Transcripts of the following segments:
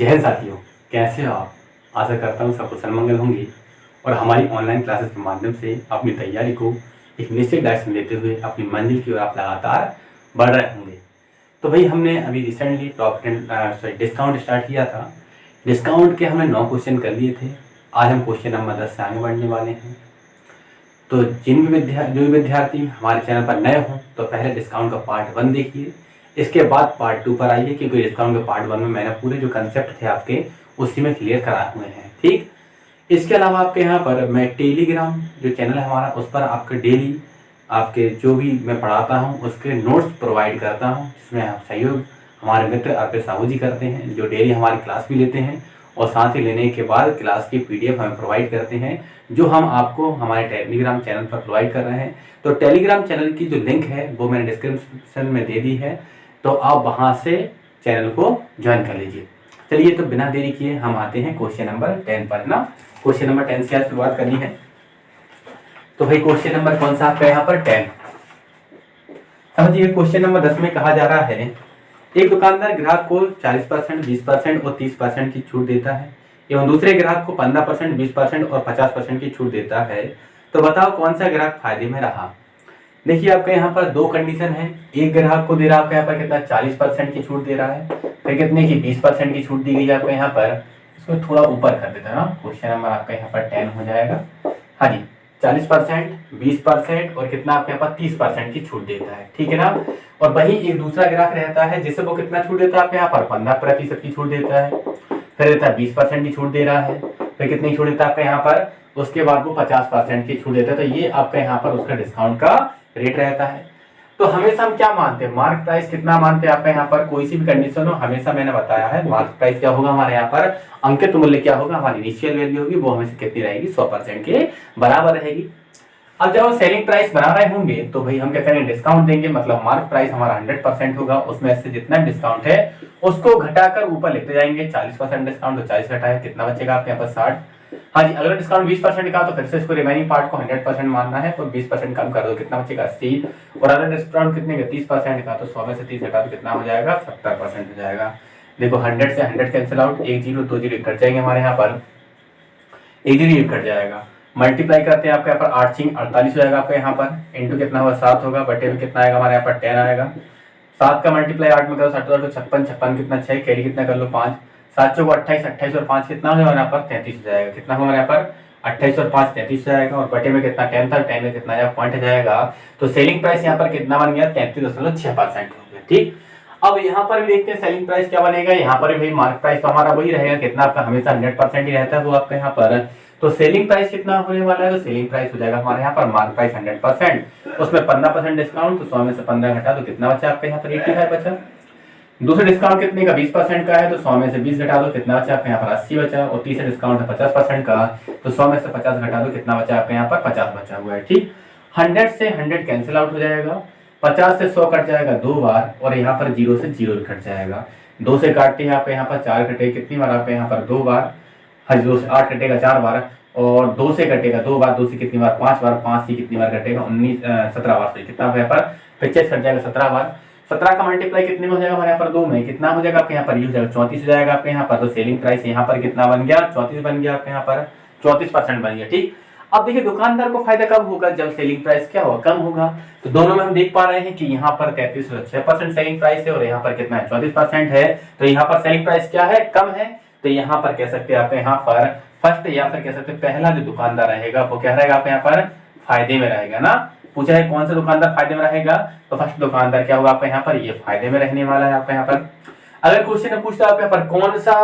जय हिंद साथियों, कैसे हो आप। आशा करता हूँ सब कुशल मंगल होंगे और हमारी ऑनलाइन क्लासेस के माध्यम से अपनी तैयारी को एक निश्चित डायरेक्शन देते हुए अपनी मंजिल की ओर आप लगातार बढ़ रहे होंगे। तो भाई हमने अभी रिसेंटली टॉप 10 डिस्काउंट स्टार्ट किया था। डिस्काउंट के हमने 9 क्वेश्चन कर लिए थे। आज हम क्वेश्चन नंबर 10 से आगे बढ़ने वाले हैं। तो जो भी विद्यार्थी हमारे चैनल पर नए हों तो पहले डिस्काउंट का पार्ट 1 देखिए, इसके बाद पार्ट 2 पर आइए, क्योंकि डिस्काउंट के पार्ट 1 में मैंने पूरे जो कंसेप्ट थे आपके उसी में क्लियर कराए हुए हैं। ठीक, इसके अलावा आपके यहाँ पर मैं टेलीग्राम जो चैनल है हमारा, उस पर आपके डेली आपके जो भी मैं पढ़ाता हूँ उसके नोट्स प्रोवाइड करता हूँ, जिसमें हम सहयोग हमारे मित्र अर्पित साहू जी करते हैं, जो डेली हमारी क्लास भी लेते हैं और साथ ही लेने के बाद क्लास की PDF हमें प्रोवाइड करते हैं, जो हम आपको हमारे टेलीग्राम चैनल पर प्रोवाइड कर रहे हैं। तो टेलीग्राम चैनल की जो लिंक है वो मैंने डिस्क्रिप्शन में दे दी है, तो आप वहाँ से चैनल को ज्वाइन कर लीजिए। चलिए, तो बिना देरी किए हम आते हैं क्वेश्चन नंबर 10 पर ना। क्वेश्चन नंबर 10 से आज शुरुआत करनी है। तो भाई क्वेश्चन नंबर कौन सा आपका यहाँ पर 10। समझिए, क्वेश्चन नंबर 10 में कहा जा रहा है, एक दुकानदार ग्राहक को 40%, 20% और 30% की छूट देता है एवं दूसरे ग्राहक को 15%, 20% और 50% की छूट देता है। तो बताओ कौन सा ग्राहक फायदे में रहा। देखिए, आपके यहाँ पर दो कंडीशन है। एक ग्राहक को दे रहा है आपके यहाँ पर कितना 40% की छूट दे रहा है, फिर कितने की 20% की छूट दी गई है आपके यहाँ पर। इसको थोड़ा ऊपर कर देता है ना, क्वेश्चन नंबर आपका यहाँ पर 10 हो जाएगा। हाँ जी, 40%, 20% और कितना आपके यहाँ पर 30% की छूट देता है, ठीक है ना। और वही एक दूसरा ग्राहक रहता है जिसे वो कितना छूट देता है आपके यहाँ पर 15% की छूट देता है, फिर देता है 20% की छूट दे रहा है, फिर कितनी छूट देता है आपका यहाँ पर, उसके बाद वो 50% की छूट देता है। तो ये आपका यहाँ पर उसका डिस्काउंट का रेट रहता है। तो हमेशा हम क्या मानते हैं, मार्क प्राइस कितना मानते हैं आपका यहाँ पर, कोई सी भी कंडीशन हो, हमेशा मैंने बताया है मार्क प्राइस क्या होगा हमारे यहाँ पर, अंकित मूल्य क्या होगा, हमारी इनिशियल वैल्यू होगी वो हमेशा कितनी रहेगी, 100% के बराबर रहेगी। अब जब हम सेलिंग प्राइस बना रहे होंगे तो भाई हम क्या करेंगे, डिस्काउंट देंगे, मतलब मार्क प्राइस हमारा 100% होगा, उसमें से जितना डिस्काउंट है उसको घटाकर ऊपर लिखते जाएंगे। 40% डिस्काउंट तो 40 घटाए, कितना बचेगा आपके यहाँ पर 60। हाँ जी, अगर डिस्काउंट 20% का तो फिर से इसको रिमेनिंग पार्ट को 100% मानना है, तो 20% कम कर दो, कितना बचेगा 80। और अगर डिस्काउंट कितने का 30% का, तो 100 में से 30 घटा तो कितना हो जाएगा, 70% हो जाएगा। देखो 100 से 100 कैंसिल आउट, 1 0 2 0 कट जाएंगे हमारे यहाँ पर, 1 0 कट जाएगा। मल्टीप्लाई करते हैं आपके यहाँ पर 8 6 48 हो जाएगा आपके यहाँ पर, इंटू कितना होगा 7 होगा, बटे में कितना आएगा हमारे यहाँ पर 10 आएगा। 7 का मल्टीप्लाई 8 में करो 60 तो 56, 56 कितना 6, कैरी कितना कर लो 5, 7 चौको 28, 28 और 5 कितना हो जाएगा यहाँ पर 33 हो जाएगा। कितना होगा यहाँ पर 28 और 5 33 हो जाएगा, और बटे में कितना 10 था, 10 में कितना आएगा पॉइंट हो जाएगा। तो सेलिंग प्राइस यहाँ पर कितना बन गया, 33.6% हो गया। ठीक, अब यहाँ पर भी देखते हैं सेलिंग प्राइस क्या बनेगा। यहाँ पर भी मार्क प्राइस तो हमारा वही रहेगा, कितना आपका हमेशा 100% ही रहता है वो आपका यहाँ पर। तो सेलिंग प्राइस कितना होने वाला है, तो सेलिंग प्राइस हो जाएगा हमारे यहाँ पर मार्क प्राइस 100%, उसमें 15% डिस्काउंट, तो 100 में से 15 घटा तो कितना बचा आपके यहाँ पर 85 बचा। दूसरे डिस्काउंट कितने का 20% का है, तो 100 में से 20 घटा दो, कितना बचा आपके यहाँ पर 80 बचा। और तीसरा डिस्काउंट है 50% का, तो 100 में से 50 घटा दो, कितना बचा आपके यहाँ पर 50 बचा हुआ है। ठीक, 100 से 100 कैंसिल आउट हो जाएगा, 50 से 100 कट जाएगा 2 बार, और यहाँ पर 0 से 0 कट जाएगा। 2 से काटते हैं आपके यहाँ पर 4 कटे, कितनी बार आपके यहाँ पर 2 बार, हाँ 2 से 8 कटेगा 4 बार, और 2 से कटेगा 2 बार, 2 से कितनी बार 5 बार, 5 से कितनी बार कटेगा 17 बार, से कितना यहाँ पर 25 कट जाएगा 17 बार। 17 का मल्टीप्लाई कितने में हो जाएगा हमारे यहाँ पर 2 में, कितना हो जाएगा आपके यहाँ पर, ये हो जाएगा 34 हो जाएगा आपके यहाँ पर। तो सेलिंग प्राइस यहाँ पर कितना बन गया, 34 बन गया आपके यहाँ पर, 34% बन गया। ठीक, अब देखिए दुकानदार को फायदा कब होगा, जब सेलिंग प्राइस क्या होगा, कम होगा। तो दोनों में हम देख पा रहे हैं कि यहाँ पर 33.6% सेलिंग प्राइस है और यहाँ पर कितना है 34% है। तो यहाँ पर सेलिंग प्राइस क्या है, कम है। तो यहाँ पर कह सकते हैं आप यहाँ पर फर्स्ट, या फिर कह सकते हैं पहला जो दुकानदार रहेगा वो क्या रहेगा आप यहाँ पर फायदे में रहेगा ना। पूछा है कौन सा दुकानदार फायदे में रहेगा, तो फर्स्ट दुकानदार क्या होगा आपका यहाँ पर, ये फायदे में रहने वाला है आपका यहाँ पर। अगर क्वेश्चन पूछता है आपके यहाँ पर कौन सा,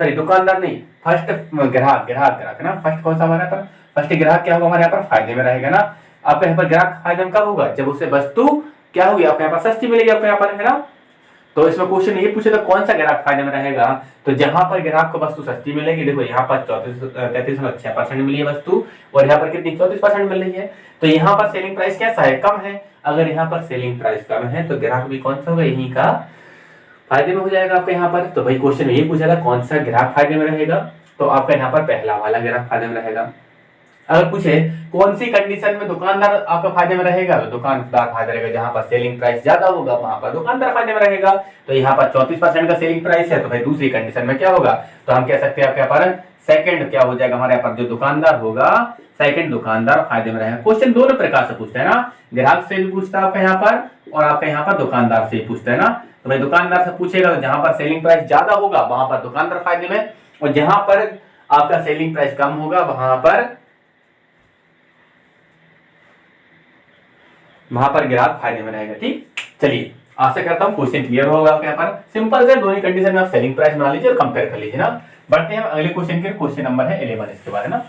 सॉरी दुकानदार नहीं, फर्स्ट ग्राहक ना, फर्स्ट कौन सा हमारे यहाँ पर, फर्स्ट ग्राहक क्या होगा हमारे यहाँ पर फायदे में रहेगा ना। आपके यहाँ पर ग्राहक फायदे में कब होगा, जब उसे वस्तु क्या होगी आपके यहाँ पर सस्ती मिलेगी आपके यहाँ पर, है ना। तो इसमें क्वेश्चन ये पूछे तो कौन सा ग्राहक फायदे में रहेगा, तो जहां पर ग्राहक को वस्तु सस्ती मिलेगी। देखो यहाँ पर 33.6% मिली है वस्तु, और यहाँ पर कितनी 34% मिल रही है। तो यहाँ पर सेलिंग प्राइस कैसा है, कम है। अगर यहाँ पर सेलिंग प्राइस कम है तो ग्राहक भी कौन सा होगा, यही का फायदे में हो जाएगा आपके यहाँ पर। तो भाई क्वेश्चन ये पूछा था कौन सा ग्राहक फायदे में रहेगा, तो आपका यहाँ पर पहला वाला ग्राहक फायदे में रहेगा। अगर पूछे कौन सी कंडीशन में दुकानदार आपका फायदे में रहेगा, तो दुकानदार फायदा रहेगा जहां पर सेलिंग प्राइस ज्यादा होगा वहां पर दुकानदार फायदे में रहेगा। तो यहाँ पर 34% का सेलिंग प्राइस है, तो भाई दूसरी कंडीशन में क्या होगा, तो हम कह सकते हैं आपके यहाँ पर सेकंड क्या हो जाएगा, हमारे यहाँ पर जो दुकानदार होगा सेकंड दुकानदार फायदे में रहेगा। क्वेश्चन दोनों प्रकार से पूछते हैं ना, ग्राहक से भी पूछता है आपका यहाँ पर और आपका यहाँ पर दुकानदार से पूछते हैं ना। तो भाई दुकानदार से पूछेगा तो जहां पर सेलिंग प्राइस ज्यादा होगा वहां पर दुकानदार फायदे में, और जहां पर आपका सेलिंग प्राइस कम होगा वहां पर ग्राहक फायदे में रहेगा। ठीक, चलिए आशा करता हूं क्वेश्चन क्लियर होगा आपके यहाँ पर। सिंपल से दोनों कंडीशन में आप सेलिंग प्राइस बना लीजिए और कंपेयर कर लीजिए ना। बढ़ते हैं अगले क्वेश्चन के, क्वेश्चन नंबर है 11 इसके बारे में ना।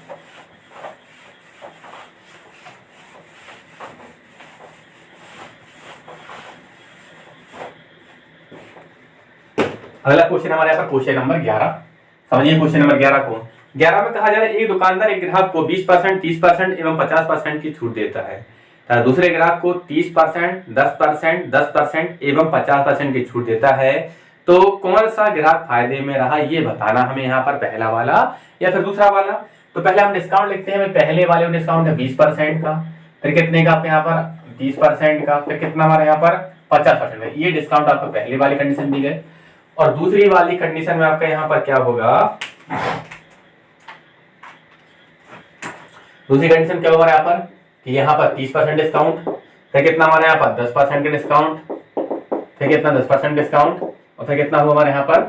अगला क्वेश्चन हमारे यहाँ पर क्वेश्चन नंबर 11। समझिए क्वेश्चन नंबर 11 को। 11 में कहा जा रहा है एक दुकानदार एक ग्राहक को 20%, 30% एवं 50% की छूट देता है, दूसरे ग्राहक को 30%, 10%, 10% एवं 50% की छूट देता है। तो कौन सा ग्राहक फायदे में रहा ये बताना हमें यहाँ पर, पहला वाला या फिर दूसरा वाला। तो पहले हम डिस्काउंट लिखते हैं। पहले वाले में डिस्काउंट है 20% का, फिर कितने का आपके यहाँ पर 30% का, फिर कितना हमारे यहाँ पर 50% का। ये डिस्काउंट आपको पहली वाली कंडीशन दी गई। और दूसरी वाली कंडीशन में आपका यहाँ पर क्या होगा, दूसरी कंडीशन क्या होगा यहाँ पर कि यहाँ पर 30% डिस्काउंट, फिर कितना हमारे यहाँ पर 10% का डिस्काउंट, फिर कितना 10% डिस्काउंट, और फिर कितना हुआ हमारे यहाँ पर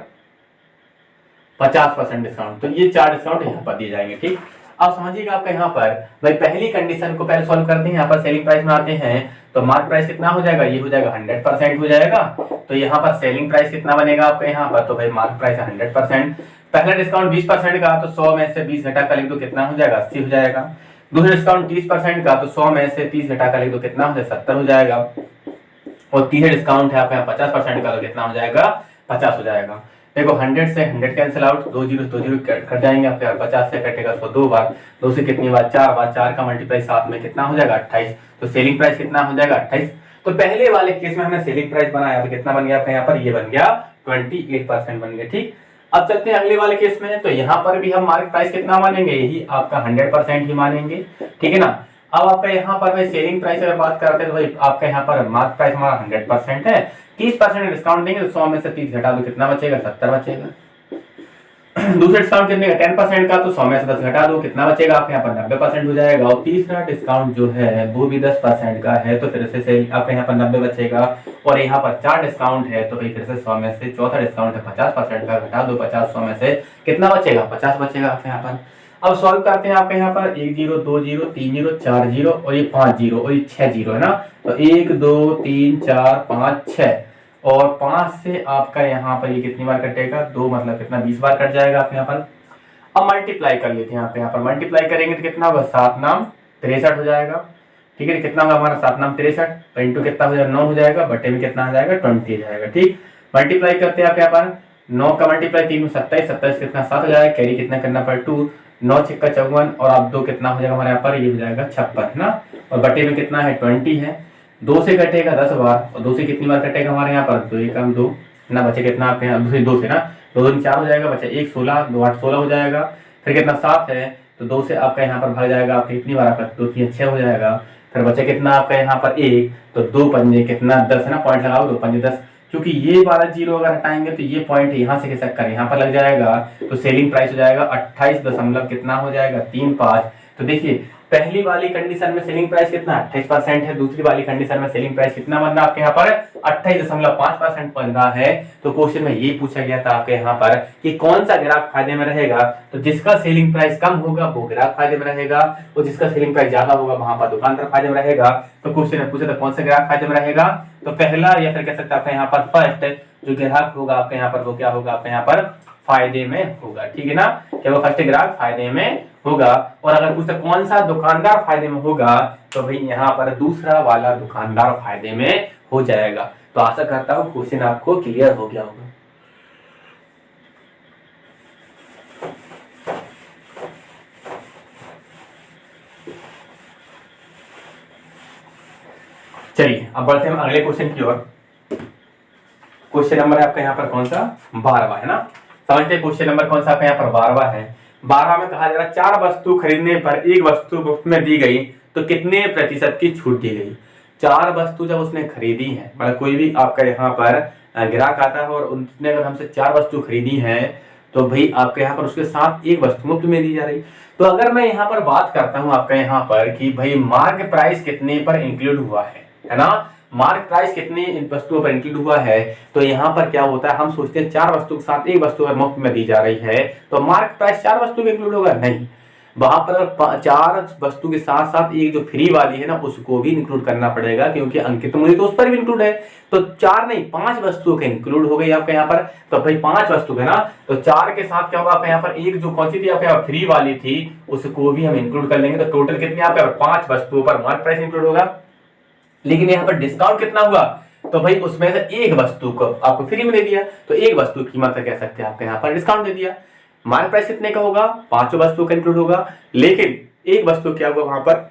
50% डिस्काउंट। तो ये 4 डिस्काउंट यहाँ पर दिए जाएंगे। ठीक, अब समझिएगा आपका यहाँ पर भाई पहली कंडीशन को पहले सॉल्व करते हैं। यहाँ पर सेलिंग प्राइस बनाते हैं तो मार्क प्राइस कितना हो जाएगा, ये हो जाएगा 100% हो जाएगा। तो यहाँ पर सेलिंग प्राइस कितना बनेगा आपका यहाँ पर, तो भाई मार्क प्राइस 100%। पहला डिस्काउंट 20% का, तो 100 में से 20 घटा कर लिख दो कितना हो जाएगा, 80 हो जाएगा। दूसरा डिस्काउंट 30% का, तो 100 में से 30 घटा कर लिख दो कितना हो जाएगा, 70 हो जाएगा। और तीसरा डिस्काउंट है आपका यहाँ 50% का, तो कितना हो जाएगा, 50 हो जाएगा। देखो 100 से 100 कैंसिल आउट, 2 जीरो कट जाएंगे आपके। 50 से कटेगा 100 2 बार, 2 से कितनी बार 4 बार, 4 का मल्टीप्लाई 7 में कितना हो जाएगा 28। तो सेलिंग प्राइस कितना हो जाएगा 28। तो पहले वाले केस में हमने सेलिंग प्राइस बनाया तो कितना बन गया आपका यहाँ पर, ये बन गया 28% बन गया। ठीक, अब चलते हैं अगले वाले केस में। तो यहाँ पर भी हम मार्क प्राइस कितना मानेंगे, यही आपका 100% ही मानेंगे। ठीक है ना। अब आपका यहाँ पर भाई सेलिंग प्राइस अगर बात करते हैं तो भाई आपका यहाँ पर मार्क प्राइस हमारा 100% है, 30% डिस्काउंट देंगे तो 100 में से 30 घटा दो कितना बचेगा, 70 बचेगा। दूसरा डिस्काउंट कितने का 10% का, तो 100 में से 10 घटा दो कितना बचेगा आपके यहाँ पर 90% हो जाएगा। और तीसरा डिस्काउंट जो है वो भी 10% का है, तो फिर से आपके यहाँ पर 90 बचेगा। और यहाँ पर 4 डिस्काउंट है तो भाई फिर से 100 में से चौथा डिस्काउंट है 50% का, घटा दो 50, 100 में से कितना बचेगा, 50 बचेगा आपके यहाँ पर। अब सॉल्व करते हैं आपके यहाँ पर 1 0 2 0 3 0 4 0 और ये 5 0 और ये 6 0 है ना। तो 1 2 3 4 5 6 और 5 से आपका यहाँ पर ये कितनी बार कटेगा, 2 मतलब कितना 20 बार कट जाएगा आपके यहाँ पर। अब मल्टीप्लाई कर लेते हैं यहाँ पर मल्टीप्लाई करेंगे तो कितना होगा, 7 नाम 63 हो जाएगा। ठीक है, कितना होगा हमारा 7 नाम 63 इंटू कितना हो जाएगा 9 हो जाएगा, बटे में कितना हो जाएगा 20 हो जाएगा। ठीक, मल्टीप्लाई करते हैं आप यहाँ पर 9 का मल्टीप्लाई 3 में 27, 27 कितना 7 हो जाएगा, कैरी कितना करना पर 2, 9 6 54 और आप 2 कितना हो जाएगा हमारे यहाँ पर, ये हो जाएगा 56 ना। और बटे में कितना है 20 है, 2 से कटेगा 10 बार और 2 से कितनी बार कटेगा हमारे यहाँ पर, 2 1 2 ना बचे कितना आपके यहाँ 2 से ना 2 2 4 हो जाएगा, बचे 1 16 2 8 16 हो जाएगा। फिर कितना 7 है तो 2 से आपका यहाँ पर भाग जाएगा आपके कितनी बार आपका 2 3 6 हो जाएगा। फिर बचे कितना आपका यहाँ पर 1, तो 2 पंजे कितना 10 है ना, पॉइंट लगाओ 2 पंजे 10। क्योंकि ये वाला 0 अगर हटाएंगे तो ये पॉइंट यहाँ से खिसक कर यहाँ पर लग जाएगा, तो सेलिंग प्राइस हो जाएगा 28 दशमलव कितना हो जाएगा 35। तो देखिए पहली वाली कंडीशन में सेलिंग प्राइस कितना 28% है, दूसरी वाली कंडीशन में सेलिंग प्राइस कितना बन रहा है आपके यहाँ पर 28.5% बन रहा है। तो क्वेश्चन में ये पूछा गया था आपके यहाँ पर कि कौन सा ग्राहक फायदे में रहेगा, तो जिसका सेलिंग प्राइस कम होगा वो ग्राहक फायदे में रहेगा और जिसका सेलिंग प्राइस ज्यादा होगा वहां पर दुकानदार फायदे में रहेगा। तो क्वेश्चन में पूछा था कौन सा ग्राहक फायदे में रहेगा, तो पहला या फिर कह सकते हैं आपके यहाँ पर फर्स्ट जो ग्राहक होगा आपके यहाँ पर वो क्या होगा आपके यहाँ पर फायदे में होगा। ठीक है ना, क्या वो फर्स्ट ग्राहक फायदे में होगा। और अगर पूछता कौन सा दुकानदार फायदे में होगा, तो भाई यहाँ पर दूसरा वाला दुकानदार फायदे में हो जाएगा। तो आशा करता हूँ क्वेश्चन आपको क्लियर हो गया होगा। चलिए अब बढ़ते हैं अगले क्वेश्चन की ओर। क्वेश्चन नंबर है आपका यहाँ पर कौन सा 12वां है ना। समझते हैं क्वेश्चन नंबर कौन सा आपका यहाँ पर 12वां है। 12 में कहा जा रहा है 4 वस्तु खरीदने पर एक वस्तु मुफ्त में दी गई तो कितने प्रतिशत की छूट दी गई। 4 वस्तु जब उसने खरीदी है, मतलब कोई भी आपका यहाँ पर ग्राहक आता है और उसने अगर हमसे 4 वस्तु खरीदी है तो भाई आपके यहाँ पर उसके साथ एक वस्तु मुफ्त में दी जा रही। तो अगर मैं यहाँ पर बात करता हूँ आपका यहाँ पर कि भाई मार्क प्राइस कितने पर इंक्लूड हुआ है ना, मार्क प्राइस कितनी वस्तुओं पर इंक्लूड हुआ है, तो यहाँ पर क्या होता है, हम सोचते हैं 4 वस्तु के साथ एक वस्तु अगर मुफ्त में दी जा रही है तो मार्क प्राइस 4 वस्तु में इंक्लूड होगा, नहीं, वहां पर 4 वस्तु के साथ साथ एक जो फ्री वाली है ना उसको भी इंक्लूड करना पड़ेगा, क्योंकि अंकित मूल्य तो उस पर भी इंक्लूड है। तो 4 नहीं 5 वस्तुओं के इंक्लूड हो गई आपके यहाँ पर। तो भाई 5 वस्तु है ना, तो 4 के साथ क्या होगा आपके यहाँ पर, एक जो कौन सी थी आपके यहाँ फ्री वाली थी उसको भी हम इंक्लूड कर लेंगे। तो टोटल कितने आपके यहाँ पर 5 वस्तुओं पर मार्क प्राइस इंक्लूड होगा। लेकिन यहाँ पर डिस्काउंट कितना हुआ, तो भाई उसमें से एक वस्तु को आपको फ्री में दे दिया, तो एक वस्तु की कीमत कह सकते हैं आपके यहाँ पर डिस्काउंट दे दिया। मार्क प्राइस कितने का होगा, 5 वस्तु का इंक्लूड होगा, लेकिन एक वस्तु क्या हुआ वहां पर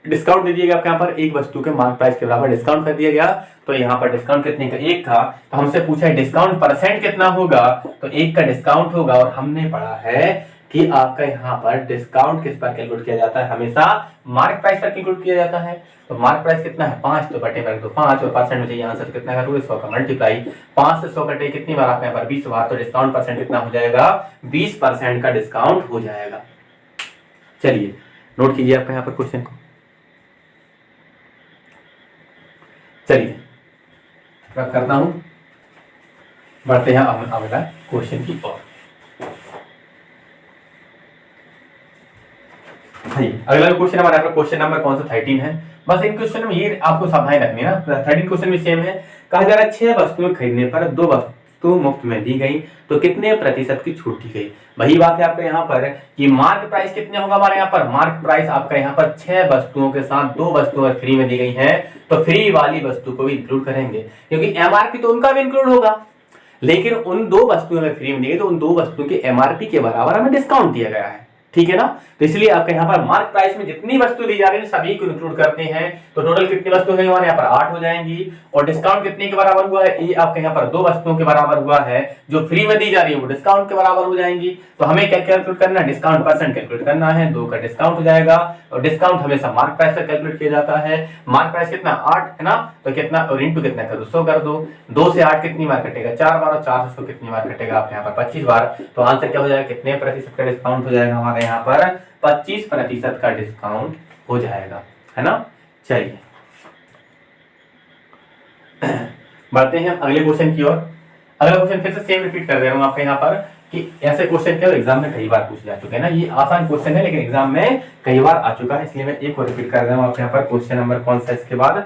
डिस्काउंट दे दिया गया आपके यहाँ पर, एक वस्तु के मार्क प्राइस के बराबर डिस्काउंट कर दिया गया। तो यहाँ पर डिस्काउंट कितने का, 1 था। तो हमसे पूछा है डिस्काउंट परसेंट कितना होगा, तो 1 का डिस्काउंट होगा। और हमने पढ़ा है कि आपका यहाँ पर डिस्काउंट किस पर कैलकुलेट किया जाता है, हमेशा मार्क प्राइस पर कैलकुलेट किया जाता है। तो मार्क प्राइस कितना है 5, तो बटे में तो 5 और परसेंट में चाहिए आंसर कितना करोगे 100 का मल्टीप्लाई, 5 से 100 कटे कितनी बार आपके यहाँ पर 20 बार, तो डिस्काउंट परसेंट कितना हो जाएगा 20% का डिस्काउंट हो जाएगा। चलिए नोट कीजिए आपके यहाँ पर क्वेश्चन को। चलिए रख करता हूं, बढ़ते हैं अगला क्वेश्चन की ओर। अगला क्वेश्चन हमारा क्वेश्चन नंबर कौन सा 13 है। बस इन क्वेश्चन में ये आपको सावधानी रखनी है ना, 13 क्वेश्चन भी सेम है। कहा जा रहा है 6 वस्तुएं खरीदने पर 2 वस्तु मुफ्त में दी गई तो कितने प्रतिशत की छूट दी गई। वही बात है आपके यहाँ पर कि मार्क प्राइस कितने होगा हमारे यहाँ पर, मार्क प्राइस आपका यहाँ पर 6 वस्तुओं के साथ 2 वस्तुएं फ्री में दी गई है तो फ्री वाली वस्तु को भी इंक्लूड करेंगे, क्योंकि एमआरपी तो उनका भी इंक्लूड होगा, लेकिन उन 2 वस्तुओं में फ्री में दी गई तो उन 2 वस्तुओं के एमआरपी के बराबर हमें डिस्काउंट दिया गया है, ठीक है ना। तो इसलिए आपके यहाँ पर मार्क प्राइस में जितनी वस्तु दी जा रही है सभी को इंक्लूड करते हैं। तो टोटल कितनी वस्तु है हमारे यहाँ पर 8 हो जाएंगी। और डिस्काउंट कितने के बराबर हुआ है, ये आपके यहाँ पर 2 वस्तुओं के बराबर हुआ है, जो फ्री में दी जा रही है वो डिस्काउंट के बराबर हो जाएंगी। तो हमें क्या कैलकुलेट करना है, डिस्काउंट परसेंट कैलकुलेट करना है, 2 का डिस्काउंट हो जाएगा। और डिस्काउंट हमेशा मार्क प्राइस पर कैलकुलेट किया जाता है। मार्क प्राइस कितना 8 है ना, तो कितना और इंटू कितना कर दो 100 कर दो, 2 से 8 कितनी बार कटेगा 4 बार, और 4 से 100 कितनी बार कटेगा आपके यहाँ पर 25 बार। तो आंसर क्या हो जाएगा, कितने प्रतिशत का डिस्काउंट हो जाएगा हमारे यहाँ पर 25% का डिस्काउंट हो जाएगा, है ना। चलिए बढ़ते हैं अगले क्वेश्चन की ओर। अगला क्वेश्चन फिर से सेम रिपीट कर दे रहा हूं आपके यहाँ पर कि ऐसे क्वेश्चन क्या एग्जाम में कई बार पूछे जा चुके हैं ना, ये आसान क्वेश्चन है लेकिन एग्जाम में कई बार आ चुका है, इसलिए मैं एक और रिपीट कर रहा हूं आपके यहाँ पर। क्वेश्चन नंबर कौन सा इसके बाद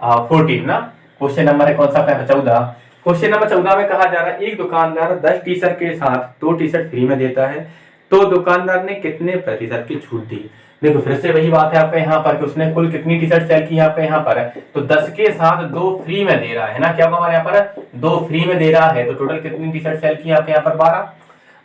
14 ना, क्वेश्चन नंबर है कौन सा 14। क्वेश्चन नंबर 14 में कहा जा रहा है एक दुकानदार 10 टी शर्ट के साथ 2 टी शर्ट फ्री में देता है तो दुकानदार ने कितने प्रतिशत की छूट दी। देखो फिर से वही बात है आपके यहाँ पर कि उसने कुल कितनी टी शर्ट सेल की है आपके यहाँ पर, तो 10 के साथ 2 फ्री में दे रहा है ना, क्या होगा हमारे यहाँ पर 2 फ्री में दे रहा है, तो टोटल कितनी टी शर्ट सेल की है आपके यहाँ पर 12।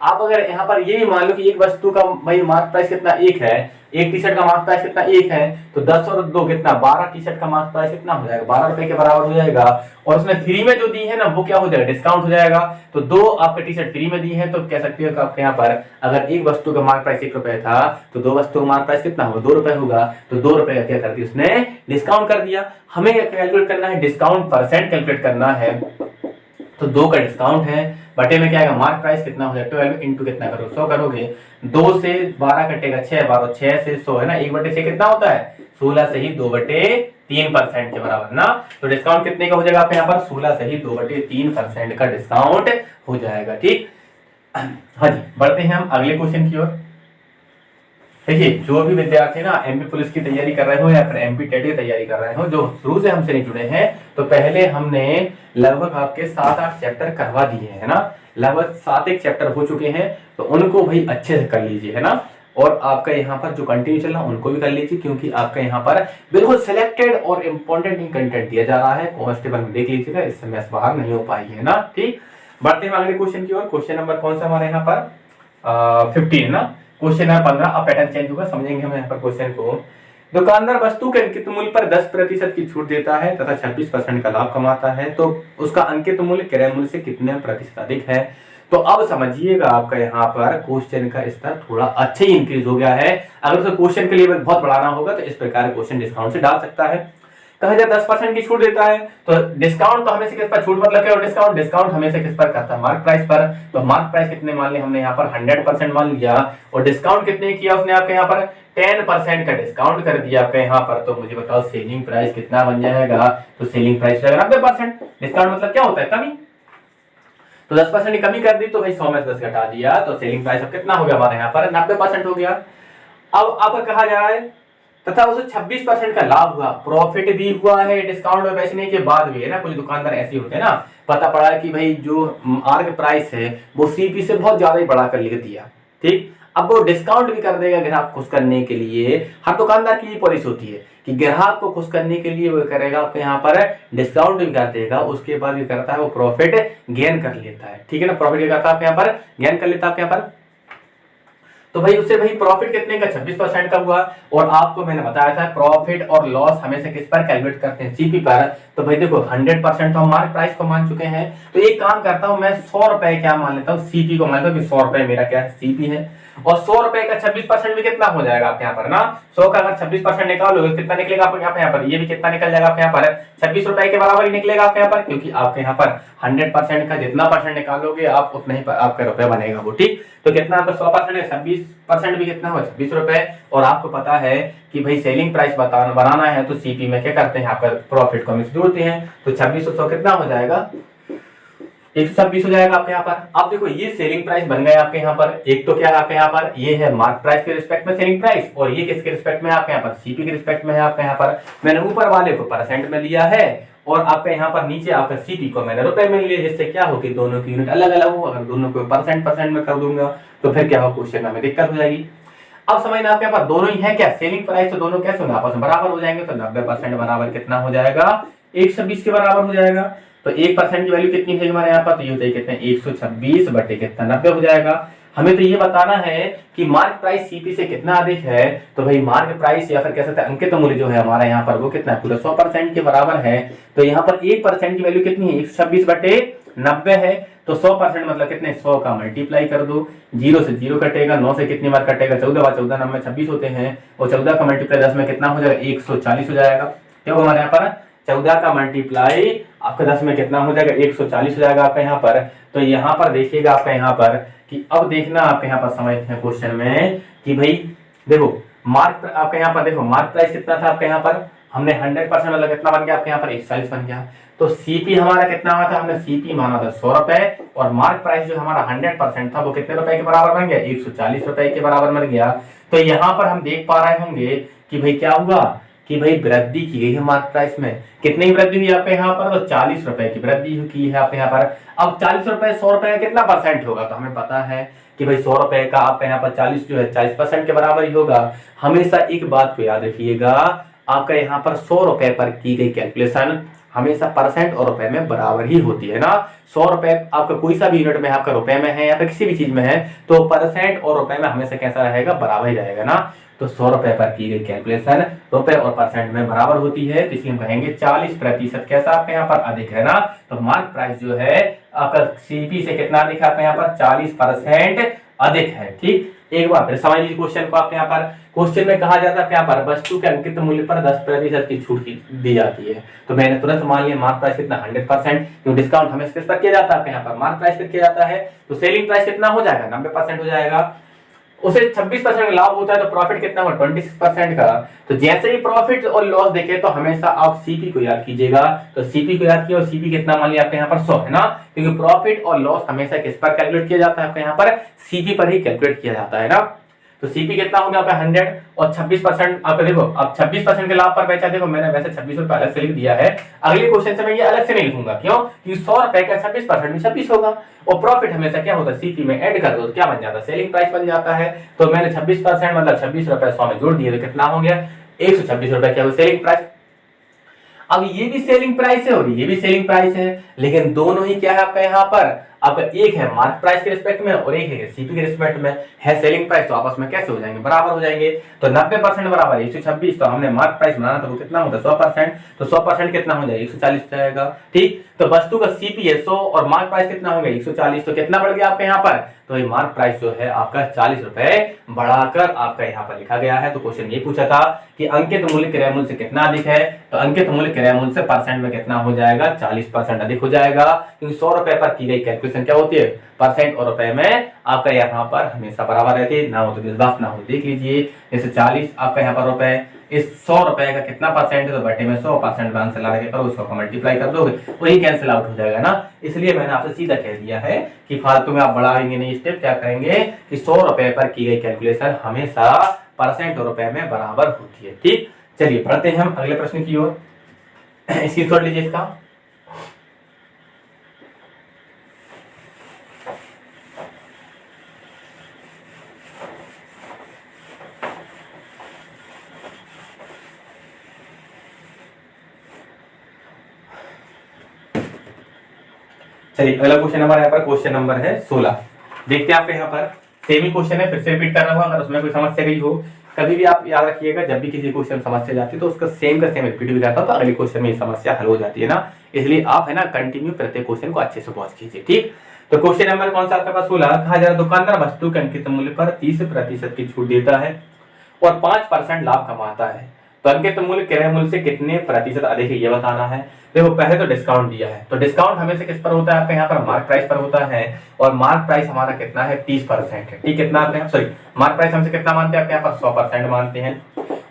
आप अगर यहाँ पर ये मान लो कि एक वस्तु का भाई मार्क प्राइस कितना 1 है, एक टी शर्ट का मार्क प्राइस कितना 1 है, तो 10 और 2 कितना 12 टी शर्ट का मार्क प्राइस कितना हो जाएगा 12 रुपए के बराबर हो जाएगा। और उसने फ्री में जो दी है ना वो क्या हो जाएगा डिस्काउंट हो जाएगा। तो 2 आपका टी शर्ट फ्री में दी है तो कह सकते हो आपके यहाँ पर अगर एक वस्तु का मार्क प्राइस 1 रुपए था तो 2 वस्तु का मार्क प्राइस कितना होगा 2 रुपए होगा, तो 2 रुपए का क्या कर दिया उसने डिस्काउंट कर दिया। हमें कैलकुलेट करना है डिस्काउंट परसेंट कैलकुलेट करना है, तो 2 का डिस्काउंट है बटे में क्या आएगा मार्क प्राइस कितना हो जाएगा 12 इंटू कितना करो 100 करोगे, 2 से 12 कटेगा 6 12 6 से 100 है ना, 1/6 कितना होता है 16 से ही 2/3% के बराबर ना। तो डिस्काउंट कितने का हो जाएगा आपके यहाँ पर 16 से ही 2/3% का डिस्काउंट हो जाएगा, ठीक। हाँ जी बढ़ते हैं हम अगले क्वेश्चन की ओर। देखिए जो भी विद्यार्थी ना एमपी पुलिस की तैयारी कर रहे हो या फिर एमपी टेट की तैयारी कर रहे हो जो शुरू से हमसे नहीं जुड़े हैं, तो पहले हमने लगभग आपके 7-8 चैप्टर करवा दिए है ना, लगभग 7 चैप्टर हो चुके हैं, तो उनको भाई अच्छे से कर लीजिए है ना। और आपका यहाँ पर जो कंटिन्यू चल रहा है उनको भी कर लीजिए, क्योंकि आपका यहाँ पर बिल्कुल सिलेक्टेड और इम्पोर्टेंट ही कंटेंट दिया जा रहा है। कांस्टेबल में देख लीजिएगा, इस समय बाहर नहीं हो पाई है ना, ठीक। बढ़ते हैं अगले क्वेश्चन की ओर। क्वेश्चन नंबर कौन सा हमारे यहाँ पर 15 ना, क्वेश्चन नंबर 15। अब पैटर्न चेंज होगा, समझेंगे हम यहाँ पर क्वेश्चन को। दुकानदार वस्तु के अंकित मूल्य पर 10% की छूट देता है तथा 26% का लाभ कमाता है, तो उसका अंकित मूल्य क्रय मूल्य से कितने प्रतिशत अधिक है। तो अब समझिएगा आपका यहाँ पर क्वेश्चन का स्तर थोड़ा अच्छा ही इंक्रीज हो गया है। अगर उसे क्वेश्चन के लेवल बहुत बढ़ाना होगा तो इस प्रकार क्वेश्चन डिस्काउंट से डाल सकता है। कहा जाए 10% की छूट देता है, तो डिस्काउंट तो हमेशा किस पर, छूट मतलब क्या, डिस्काउंट डिस्काउंट हमेशा किस पर करता है, मार्क प्राइस पर। तो मार्क प्राइस कितने मान लिया हमने यहाँ पर 100% मान लिया, और डिस्काउंट कितने किया उसने आपके यहाँ पर 10% का डिस्काउंट कर दिया आपके यहाँ पर। तो मुझे बताओ सेलिंग प्राइस कितना बन जाएगा, तो सेलिंग प्राइस 90%। डिस्काउंट मतलब क्या होता है, कमी, तो 10% की कमी कर दी, तो भाई 100 में से 10 घटा दिया, तो सेलिंग प्राइस अब कितना हो गया हमारे यहाँ पर 90% हो गया। अब आपका कहा जा रहा है तथा उसे 26% का लाभ हुआ, प्रॉफिट भी हुआ है डिस्काउंट में बेचने के बाद भी, है ना। कुछ दुकानदार ऐसे होते हैं ना, पता पड़ा है कि भाई जो मार्क प्राइस है वो सीपी से बहुत ज्यादा ही बढ़ा कर लिख दिया, ठीक। अब वो डिस्काउंट भी कर देगा ग्राहक खुश करने के लिए। हर दुकानदार की ये पॉलिसी होती है कि ग्राहक को खुश करने के लिए वो करेगा आपके यहाँ पर डिस्काउंट भी कर देगा, उसके बाद भी करता है वो प्रॉफिट गेन कर लेता है, ठीक है ना। प्रॉफिट करता है आपके यहाँ पर, गेन कर लेता है आपके यहाँ पर। तो भाई उससे भाई प्रॉफिट कितने का, 26% का हुआ। और आपको मैंने बताया था प्रॉफिट और लॉस हमेशा किस पर कैलकुलेट करते हैं, सीपी पर। तो भाई देखो 100% तो हम मार्क प्राइस को मान चुके हैं, तो एक काम करता हूं मैं 100 रुपए क्या मान लेता हूँ, सीपी को मान लेता हूँ कि 100 रुपए मेरा क्या है, सीपी है। और 100 रुपए का 26% भी कितना हो जाएगा आपके यहाँ पर ना, 100 का अगर 26% निकालोगे कितना निकलेगा आपके यहाँ पर, ये भी कितना निकल जाएगा आपके यहाँ पर 26 रुपए के बराबर ही निकलेगा आपके यहाँ पर, क्योंकि आपके यहाँ पर 100% का जितना परसेंट निकालोगे आप उतना ही आपका रुपया बनेगा वो, ठीक। तो कितना आपका 100% है, 26% भी कितना हुआ 26 रुपए। और आपको पता है कि भाई सेलिंग प्राइस बनाना है तो सीपी में क्या करते हैं, आपका प्रॉफिट को हम जोड़ते हैं, तो 26 100 कितना हो जाएगा, 126 हो जाएगा आपके यहाँ पर। अब देखो ये सेलिंग प्राइस बन गए आपके यहाँ पर। एक तो क्या है आपके यहाँ पर, ये है मार्क प्राइस के रिस्पेक्ट में सेलिंग प्राइस, और ये किसके रिस्पेक्ट में है आपके यहाँ पर, सीपी के रिस्पेक्ट में है आपके यहाँ पर। मैंने ऊपर वाले को परसेंट में लिया है और आपके यहाँ पर नीचे आपका सीपी को मैंने रुपए में लिया, जिससे क्या हो कि दोनों की यूनिट अलग अलग हो। अगर दोनों को परसेंट में कर दूंगा तो फिर क्या हो, क्वेश्चन में दिक्कत हो जाएगी। अब समझना आपके पास दोनों ही है क्या, सेलिंग प्राइस, तो दोनों कैसे होंगे, आपस में बराबर हो जाएंगे। तो 90% बराबर कितना हो जाएगा, 126 के बराबर हो जाएगा। तो 1% की वैल्यू कितनी है हमारे यहाँ पर, तो ये होता है कितने 126 बटे कितना 90 हो जाएगा। हमें तो ये बताना है कि मार्क प्राइस सीपी से कितना अधिक है। तो भाई मार्क प्राइस या फिर कह सकते हैं अंकित मूल्य जो है हमारा यहाँ पर वो कितना है, पूरा 100% के बराबर है। तो यहाँ पर 1% की वैल्यू कितनी है, 126 बटे 90 है। तो 100% मतलब कितने, 100 का मल्टीप्लाई कर दो, 0 से 0 कटेगा, 9 से कितनी बार कटेगा, 14 बार 14 9 में 26 होते हैं, और 14 का मल्टीप्लाई 10 में कितना हो जाएगा, 140 हो जाएगा। क्या हमारे यहाँ पर 14 का मल्टीप्लाई आपका 10 में कितना हो जाएगा, 140 हो जाएगा आपका यहाँ पर। तो यहाँ पर देखिएगा आपका यहाँ पर कि अब देखना आपके यहाँ पर समझते हैं क्वेश्चन में कि भाई देखो मार्क आपके यहाँ पर, देखो मार्क प्राइस कितना था आपके यहाँ पर, हमने 100% मतलब कितना बन गया आपके यहाँ पर 140 बन गया। तो सीपी हमारा कितना हुआ था, हमने सीपी माना था 100 रुपए, और मार्क प्राइस जो हमारा 100% था वो कितने रुपए के बराबर बन गया, 140 रुपए के बराबर बन गया। तो यहाँ पर हम देख पा रहे होंगे कि भाई क्या हुआ कि भाई वृद्धि की गई है मार्क प्राइस में। कितनी वृद्धि हुई आपके यहाँ पर, तो 40 रुपए की वृद्धि की है आपके यहाँ पर। अब 40 रुपए 100 रुपए का कितना परसेंट होगा, तो हमें पता है कि भाई 100 रुपए का आपके यहाँ पर 40 जो है 40% के बराबर ही होगा। हमेशा एक बात को याद रखिएगा, आपका यहाँ पर 100 रुपए पर की गई कैलकुलेशन हमेशा परसेंट और रुपए में बराबर ही होती है ना। 100 रुपए आपका कोई सा भी यूनिट में आपका रुपए में है या फिर किसी भी चीज में है, तो परसेंट और रुपए में हमेशा कैसा रहेगा, बराबर ही रहेगा ना। तो 100 रुपए पर की गई कैलकुलेशन रुपए और परसेंट में बराबर होती है, तो इसलिए हम कहेंगे 40% कैसा आपके यहाँ पर अधिक है ना। तो मार्क प्राइस जो है आपका सीपी से कितना अधिक है आपके यहाँ पर, 40% अधिक है, ठीक। एक बार फिर समझ लीजिए क्वेश्चन को आपके यहाँ पर। क्वेश्चन में कहा जाता है क्या पर, वस्तु के अंकित मूल्य पर 10% की छूट दी जाती है। तो मैंने तुरंत मान लिया मार्क प्राइस कितना 100%, क्योंकि डिस्काउंट हमें किस पर किया जाता है यहाँ पर, मार्क प्राइस पर किया जाता है। तो सेलिंग प्राइस कितना हो जाएगा, 90% हो जाएगा। उसे 26% लाभ होता है, तो प्रॉफिट कितना हुआ 26% का। तो जैसे ही प्रॉफिट और लॉस देखे तो हमेशा आप सीपी को याद कीजिएगा। तो सीपी को याद किया, और सीपी कितना मान लिया आपके यहाँ पर 100 है ना, क्योंकि प्रॉफिट और लॉस हमेशा किस पर कैलकुलेट किया जाता है, आपके यहाँ पर सीपी पर ही कैलकुलेट किया जाता है ना। तो सीपी कितना हो गया आपका 100, और 26% आपका देखो, अब 26% के लाभ पर बेचा, देखो मैंने वैसे 26 रुपए अलग से लिख दिया है। अगले क्वेश्चन से मैं ये अलग से नहीं लिखूंगा, क्यों, क्योंकि 100 रुपए का 26% में 26 होगा, और प्रॉफिट हमेशा क्या होता है, सीपी में ऐड कर दो तो क्या बन जाता है, सेलिंग प्राइस बन जाता है। तो मैंने 26% मतलब 26 रुपए 100 में जोड़ दिए, तो कितना हो गया 126 रुपए, क्या सेलिंग प्राइस। अब ये भी सेलिंग प्राइस है और ये भी सेलिंग प्राइस है, लेकिन दोनों ही क्या है आपका यहाँ पर आपका एक है मार्क प्राइस के रिस्पेक्ट में और एक है सीपी के रिस्पेक्ट में है सेलिंग प्राइस, तो आपस में कैसे हो जाएंगे, बराबर हो जाएंगे। तो 90% बराबर 126, तो हमने मार्क प्राइस बनाना था वो कितना होता है 100%, तो 100% कितना हो जाएगा 140 हो जाएगा। ठीक, तो वस्तु का सीपी है 100 और मार्क प्राइस कितना होगा 140, तो कितना बढ़ गया आपके यहाँ पर, तो ये मार्क प्राइस जो है आपका 40 रुपए बढ़ाकर आपका यहाँ पर लिखा गया है। तो क्वेश्चन ये पूछा था कि अंकित मूल्य क्रय मूल्य से कितना अधिक है, तो अंकित मूल्य क्रय मूल्य से परसेंट में कितना हो जाएगा 40% अधिक हो जाएगा, क्योंकि 100 रुपए पर की गई कैलकुलेशन क्या होती है परसेंट और रुपए में आपका यहाँ पर हमेशा बराबर रहती है, ना हो तो विश्वास ना हो देख लीजिए। जैसे 40 आपका यहाँ पर रुपए, इस 100 रुपए का कितना परसेंट है, तो बटे में 100% का आंसर लगा के करो, उसको मल्टीप्लाई कर दोगे वही कैंसिल आउट हो जाएगा ना। इसलिए मैंने आपसे सीधा कह दिया है कि फालतू में आप बढ़ाएंगे नहीं स्टेप, क्या करेंगे कि 100 रुपए पर की गई कैलकुलेशन हमेशा परसेंट और रुपए में बराबर होती है। ठीक, चलिए बढ़ते हैं हम अगले प्रश्न की ओर। स्क्रीनशॉट लीजिए इसका। चलिए अगला क्वेश्चन नंबर यहाँ पर क्वेश्चन नंबर है 16। देखते हैं आपके यहाँ पर सेम ही क्वेश्चन है, फिर से रिपीट कर रहा हूँ, अगर उसमें कोई समस्या गई हो कभी भी आप याद रखिएगा, जब भी किसी क्वेश्चन समस्या जाती है तो उसका सेम का सेम रिपीट भी करता हूँ, तो अगले क्वेश्चन में समस्या हल हो जाती है ना। इसलिए आप है ना कंटिन्यू प्रत्येक क्वेश्चन को अच्छे से वॉच कीजिए। ठीक, तो क्वेश्चन नंबर कौन सा आपके पास 16, कहा जा रहा दुकानदार वस्तु के अंकित मूल्य पर 30% की छूट देता है और 5% लाभ कमाता है, तो अंकित मूल्य क्रय मूल्य से कितने प्रतिशत अधिक है ये बताना है। देखो पहले तो डिस्काउंट दिया है, तो डिस्काउंट हमेशा किस पर होता है आपके यहाँ पर मार्क प्राइस पर होता है, और मार्क प्राइस हमारा कितना है 30% है। ठीक, कितना आपके यहाँ सॉरी मार्क प्राइस हमसे कितना मानते हैं आपके यहाँ पर 100% मानते हैं।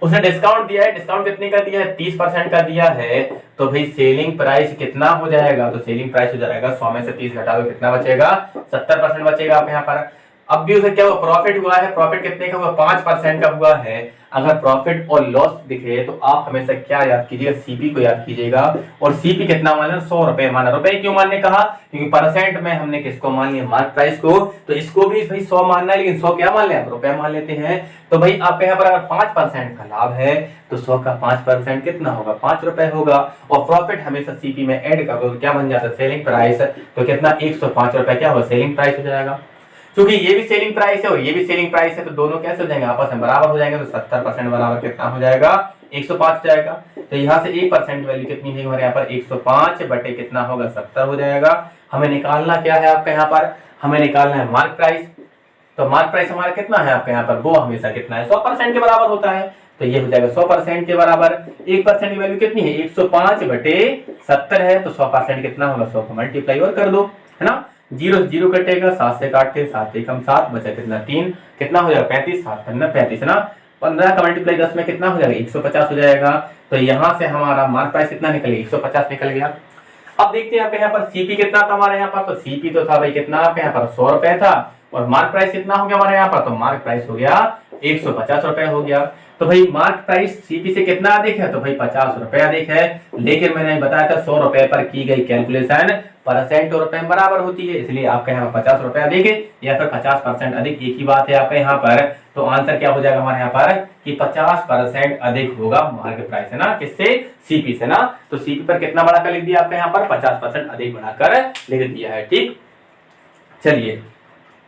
उसने डिस्काउंट दिया है, डिस्काउंट कितने का दिया है 30% का दिया है, तो भाई सेलिंग प्राइस कितना हो जाएगा, तो सेलिंग प्राइस हो जाएगा 100 में से 30 घटा दो कितना बचेगा 70% बचेगा आपके यहाँ पर। अब भी उसे क्या हुआ प्रॉफिट हुआ है, प्रॉफिट कितने का हुआ 5% का हुआ है। अगर प्रॉफिट और लॉस दिखे तो आप हमेशा क्या याद कीजिएगा सीपी को याद कीजिएगा, और सीपी कितना माना 100 रुपए माना। रुपए क्यों मानने कहा, क्योंकि परसेंट में हमने किसको मान लिया मार्क प्राइस को, तो इसको भी भाई 100 मानना है, लेकिन 100 क्या मान लिया रुपए मान लेते हैं। तो भाई आपके यहाँ पर अगर 5% का लाभ है तो 100 का 5% कितना होगा 5 रुपए होगा, और प्रॉफिट हमेशा सीपी में ऐड कर दो तो क्या बन जाता है सेलिंग प्राइस, तो कितना 105 रुपए क्या होगा सेलिंग प्राइस हो जाएगा। क्योंकि ये भी सेलिंग प्राइस है और ये भी सेलिंग प्राइस है, तो दोनों कैसे हो जाएंगे आपस में बराबर हो जाएंगे, तो 70% बराबर कितना हो जाएगा 105 जाएगा। तो यहाँ से 1% की वैल्यू कितनी है हमारे यहाँ पर 105 बटे कितना होगा 70 हो जाएगा। हमें निकालना क्या है आपके यहाँ पर, हमें निकालना है मार्क प्राइस। तो मार्क प्राइस हमारा कितना है आपके यहाँ पर, वो हमेशा कितना है 100% के बराबर होता है, तो ये हो जाएगा 100% के बराबर। 1% की वैल्यू कितनी है 105 बटे 70 है, तो 100% कितना होगा 100 को मल्टीप्लाई और कर दो है ना, 0 से 0 कटेगा, 7 से काटते 7 से कम 7 बचा कितना 3, कितना हो जाएगा 35, 7 15 35 है ना, 15 का मल्टीप्लाई 10 में कितना हो जाएगा 150 हो जाएगा। तो यहाँ से हमारा मार्क प्राइस कितना निकलेगा 150 निकल गया। अब देखते हैं आपके यहाँ पर सीपी कितना था हमारे यहाँ पर, तो सीपी तो था भाई कितना आपके यहाँ पर 100 रुपए था, और मार्क प्राइस कितना हो गया हमारे यहाँ पर, तो मार्क प्राइस हो गया 150 रुपए हो गया। तो भाई मार्क प्राइस सीपी से कितना अधिक है, तो भाई 50 रुपए अधिक है, लेकिन मैंने बताया था 100 रुपए पर की गई कैलकुलेशन परसेंट और रुपए बराबर होती है, इसलिए आपके यहाँ 50 रुपए अधिक है या फिर 50% अधिक एक ही बात है आपके यहाँ पर। तो आंसर क्या हो जाएगा हमारे यहाँ पर कि 50% अधिक होगा मार्क प्राइस है ना, किससे सीपी से ना। तो सीपी पर कितना बढ़ाकर लिख दिया आपके यहाँ पर 50% अधिक बढ़ाकर लिख दिया है। ठीक, चलिए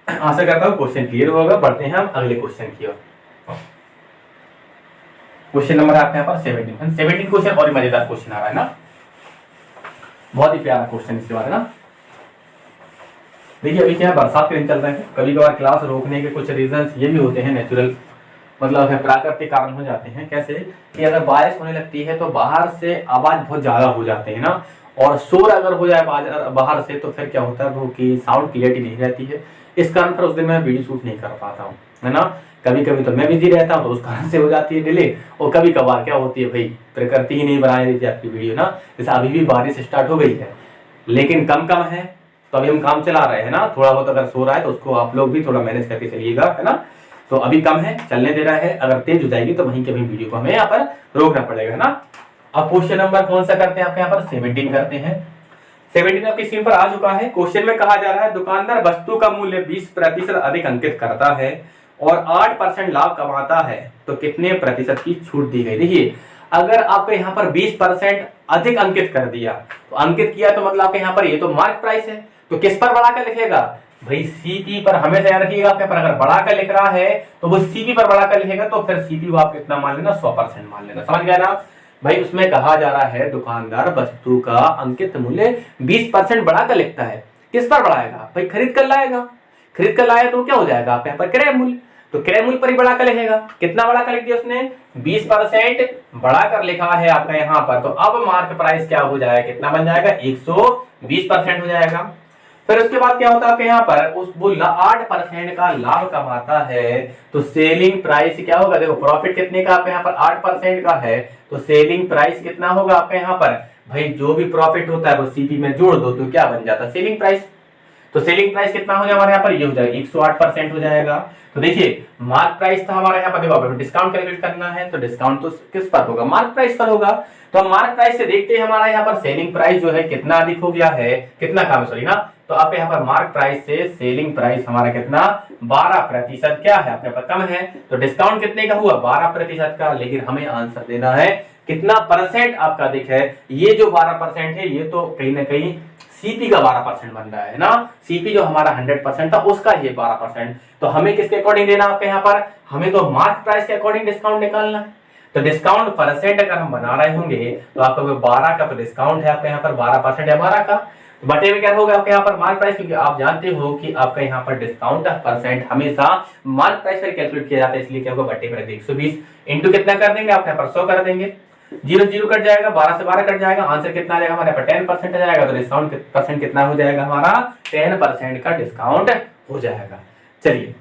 आशा करता हूँ क्वेश्चन क्लियर होगा। बढ़ते हैं हम अगले क्वेश्चन की ओर। क्वेश्चन नंबर आपके यहाँ पर 17 क्वेश्चन और मजेदार क्वेश्चन आ रहा है ना, बहुत ही प्यारा क्वेश्चन इसके बारे में ना। देखिए अभी क्या बरसात के दिन चल रहे हैं, कभी कभार क्लास रोकने के कुछ रीजंस ये भी होते हैं नेचुरल, मतलब प्राकृतिक कारण हो जाते हैं। कैसे कि अगर बारिश होने लगती है तो बाहर से आवाज बहुत ज्यादा हो जाते हैं ना, और शोर अगर हो जाए बाहर से तो फिर क्या होता है वो कि साउंड क्लियरिटी नहीं रहती है। इस कारण पर उस दिन मैं वीडियो शूट नहीं कर पाता हूँ है ना। कभी कभी तो मैं बिजी रहता हूँ तो उस कारण से हो जाती है डिले, और कभी कभार क्या होती है भाई प्रकृति ही नहीं बनाने देती आपकी वीडियो ना। जैसे अभी भी बारिश स्टार्ट हो गई है लेकिन कम कम है, तो अभी हम काम चला रहे हैं ना, थोड़ा बहुत अगर सो रहा है तो उसको आप लोग भी थोड़ा मैनेज करके चलिएगा है ना। तो अभी कम है चलने दे रहा है, अगर तेज हो जाएगी तो वहीं के वहीं वीडियो को हमें यहाँ पर रोकना पड़ेगा है ना। अब क्वेश्चन नंबर कौन सा करते हैं आपके यहाँ पर 17 करते हैं। 17 आपकी स्क्रीन पर आ चुका है। क्वेश्चन में कहा जा रहा है दुकानदार वस्तु का मूल्य 20% अधिक अंकित करता है और 8% लाभ कमाता है, तो कितने प्रतिशत की छूट दी गई। देखिए अगर आपके यहाँ पर 20% अधिक अंकित कर दिया, तो अंकित किया तो मतलब आपके यहाँ पर ये तो मार्क प्राइस है, तो किस पर बढ़ाकर लिखेगा भाई, सीपी पर। हमेशा याद रखिएगा आपके पर अगर बढ़ाकर लिख रहा है तो वो सीपी पर बढ़ाकर लिखेगा, तो फिर सीपी को आप कितना मान लेना, 100% मान लेना। समझ गया ना भाई। उसमें कहा जा रहा है दुकानदार वस्तु का अंकित मूल्य 20% बढ़ाकर लिखता है। किस पर बढ़ाएगा भाई, खरीद कर लाएगा। खरीद कर लाया तो क्या हो जाएगा आपके यहाँ पर क्रय मूल्य, तो क्रय मूल्य पर ही बढ़ाकर लिखेगा। कितना बढ़ाकर लिख दिया उसने, 20% बढ़ाकर लिखा है आपका यहाँ पर। तो अब मार्क प्राइस क्या हो जाएगा, कितना बन जाएगा, 120% हो जाएगा। फिर उसके बाद क्या होता है आपके यहाँ पर, उस वो 8% का लाभ कमाता है, तो सेलिंग प्राइस क्या होगा, देखो प्रॉफिट कितने का आपके यहाँ पर 8% का है, तो सेलिंग प्राइस कितना होगा आपके यहाँ पर भाई, जो भी प्रॉफिट होता है वो सीपी में जोड़ दो तो क्या बन जाता है, सेलिंग प्राइस। तो सेलिंग प्राइस कितना हो जाएगा हमारे यहाँ पर, ये हो जाएगा 108% हो जाएगा। तो देखिए मार्क प्राइस था हमारे यहाँ पर, देखो डिस्काउंट कैलकुलेट करना है तो डिस्काउंट तो किस पर होगा, मार्क प्राइस पर होगा। तो हम मार्क प्राइस से देखते हैं हमारा यहाँ पर सेलिंग प्राइस जो है कितना अधिक हो गया है, कितना कम, सॉरी ना। तो आपके यहाँ पर मार्क प्राइस से सेलिंग प्राइस हमारा कितना, 12% क्या है आपके पास कम है। तो डिस्काउंट कितने का हुआ, 12% का। लेकिन हमें आंसर देना है कितना परसेंट आपका अधिक है। ये जो 12% है ये तो कहीं ना कहीं सीपी का 12% बन रहा है ना। सीपी जो हमारा 100% था उसका ये 12%। तो हमें किसके अकॉर्डिंग देना आपके यहाँ पर, हमें तो मार्क प्राइस के अकॉर्डिंग डिस्काउंट निकालना है। तो डिस्काउंट परसेंट अगर हम बना रहे होंगे तो आपका 12 का तो डिस्काउंट है आपके यहाँ पर 12% या 12 का, बटे में क्या होगा आपके यहाँ पर मार्क प्राइस, क्योंकि आप जानते हो कि आपका यहाँ पर डिस्काउंट परसेंट हमेशा मार्क प्राइस पर कैलकुलेट किया जाता है, इसलिए क्या होगा बटे में 120 इंटू कितना कर देंगे आपके यहाँ पर 100 कर देंगे, 0 कट जाएगा, 12 से 12 कट जाएगा, आंसर कितना आ जाएगा हमारे यहाँ पर 10% आ जाएगा। तो डिस्काउंट परसेंट कितना हो जाएगा हमारा, 10% का डिस्काउंट हो जाएगा। चलिए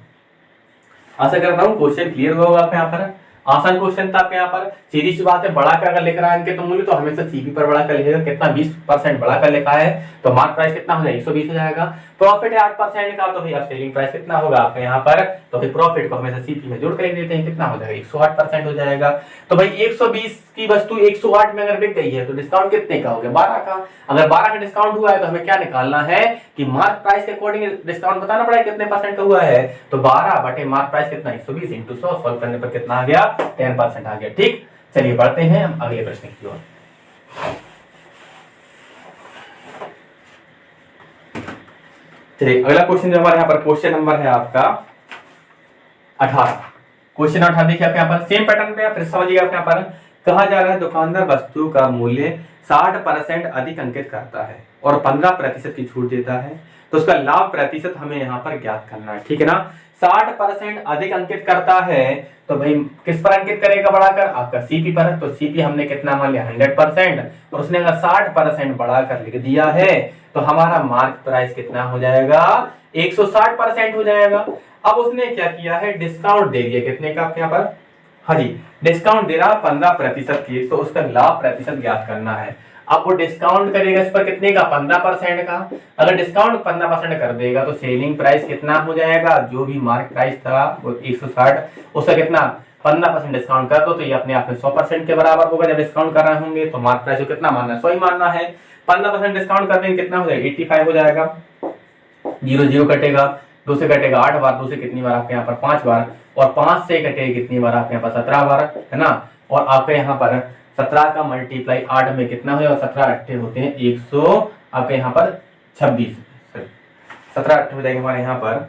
आशा करता हूँ क्वेश्चन क्लियर होगा आपके यहाँ पर। आसान क्वेश्चन था आपके यहाँ पर, सीधी सी बात है, बढ़ा कर अगर लिख रहा है इनके तो मूल्य तो हमेशा सीपी पर बढ़ा कर लिखेगा। कितना 20% बढ़ा कर लिखा है तो मार्क प्राइस कितना हो जाएगा, 120 हो जाएगा। प्रॉफिट है 8% का, तो भाई अब सेलिंग प्राइस कितना होगा आपके यहाँ पर, तो फिर प्रॉफिट को हमेशा सीपी में जोड़ कर देते हैं, कितना हो जाएगा 108% हो जाएगा। तो भाई 120 की वस्तु 108 में अगर बिक गई है तो डिस्काउंट कितने का हो गया, 12 का। अगर 12 का डिस्काउंट हुआ है तो हमें क्या निकालना है कि मार्क प्राइस के अकॉर्डिंग डिस्काउंट बताना पड़ेगा कितने परसेंट का हुआ है। तो 12 बटे मार्क प्राइस कितना, 120 इंटू 100, सॉल्व करने पर कितना आ गया, 10% आ गया। ठीक, चलिए बढ़ते हैं हम अगले प्रश्न की ओर। चलिए अगला क्वेश्चन जो हमारे यहाँ पर क्वेश्चन नंबर है आपका 18। क्वेश्चन 18 देखिए आपके यहाँ पर सेम पैटर्न पे, फिर समझिएगा आपके यहाँ पर कहा जा रहा है दुकानदार वस्तु का मूल्य 60% अधिक अंकित करता है और 15% की छूट देता है, तो उसका लाभ प्रतिशत हमें यहाँ पर ज्ञात करना है। ठीक है ना, 60% अधिक अंकित करता है तो भाई किस पर अंकित करेगा बढ़ाकर, आपका सीपी पर। तो सीपी हमने कितना मान लिया 100%, और उसने अगर 60% बढ़ाकर लिख दिया है तो हमारा मार्क प्राइस कितना हो जाएगा, 160% हो जाएगा। अब उसने क्या किया है, डिस्काउंट दे दिया कितने का आपके यहाँ पर, हाँ जी डिस्काउंट दे रहा 15% की, तो उसका लाभ प्रतिशत ज्ञात करना है। अब वो डिस्काउंट करेगा इस पर कितने का, 15% का। अगर डिस्काउंट 15% कर देगा तो सेलिंग प्राइस कितना हो जाएगा, जो भी मार्क प्राइस था वो 160, उसका कितना 15% डिस्काउंट कर दो तो ये अपने आप में 100% के बराबर होगा। जब डिस्काउंट कर रहे होंगे तो मार्क प्राइस को कितना मानना है, 100 ही मानना है। 15% डिस्काउंट कर देंगे कितना हो जाएगा, 85 हो जाएगा। 0 कटेगा, 2 से कटेगा 8 बार, 2 से कितनी बार आपके यहाँ पर 5 बार, और 5 से कटेगा कितनी बार आपके यहाँ पर 17 बार, है ना। और आपके यहाँ पर 17 का मल्टीप्लाई 8 में कितना हो जाएगा, 17 अट्ठे होते हैं 100, आपके यहाँ पर 26, 17 अट्ठे हो जाएंगे हमारे यहाँ पर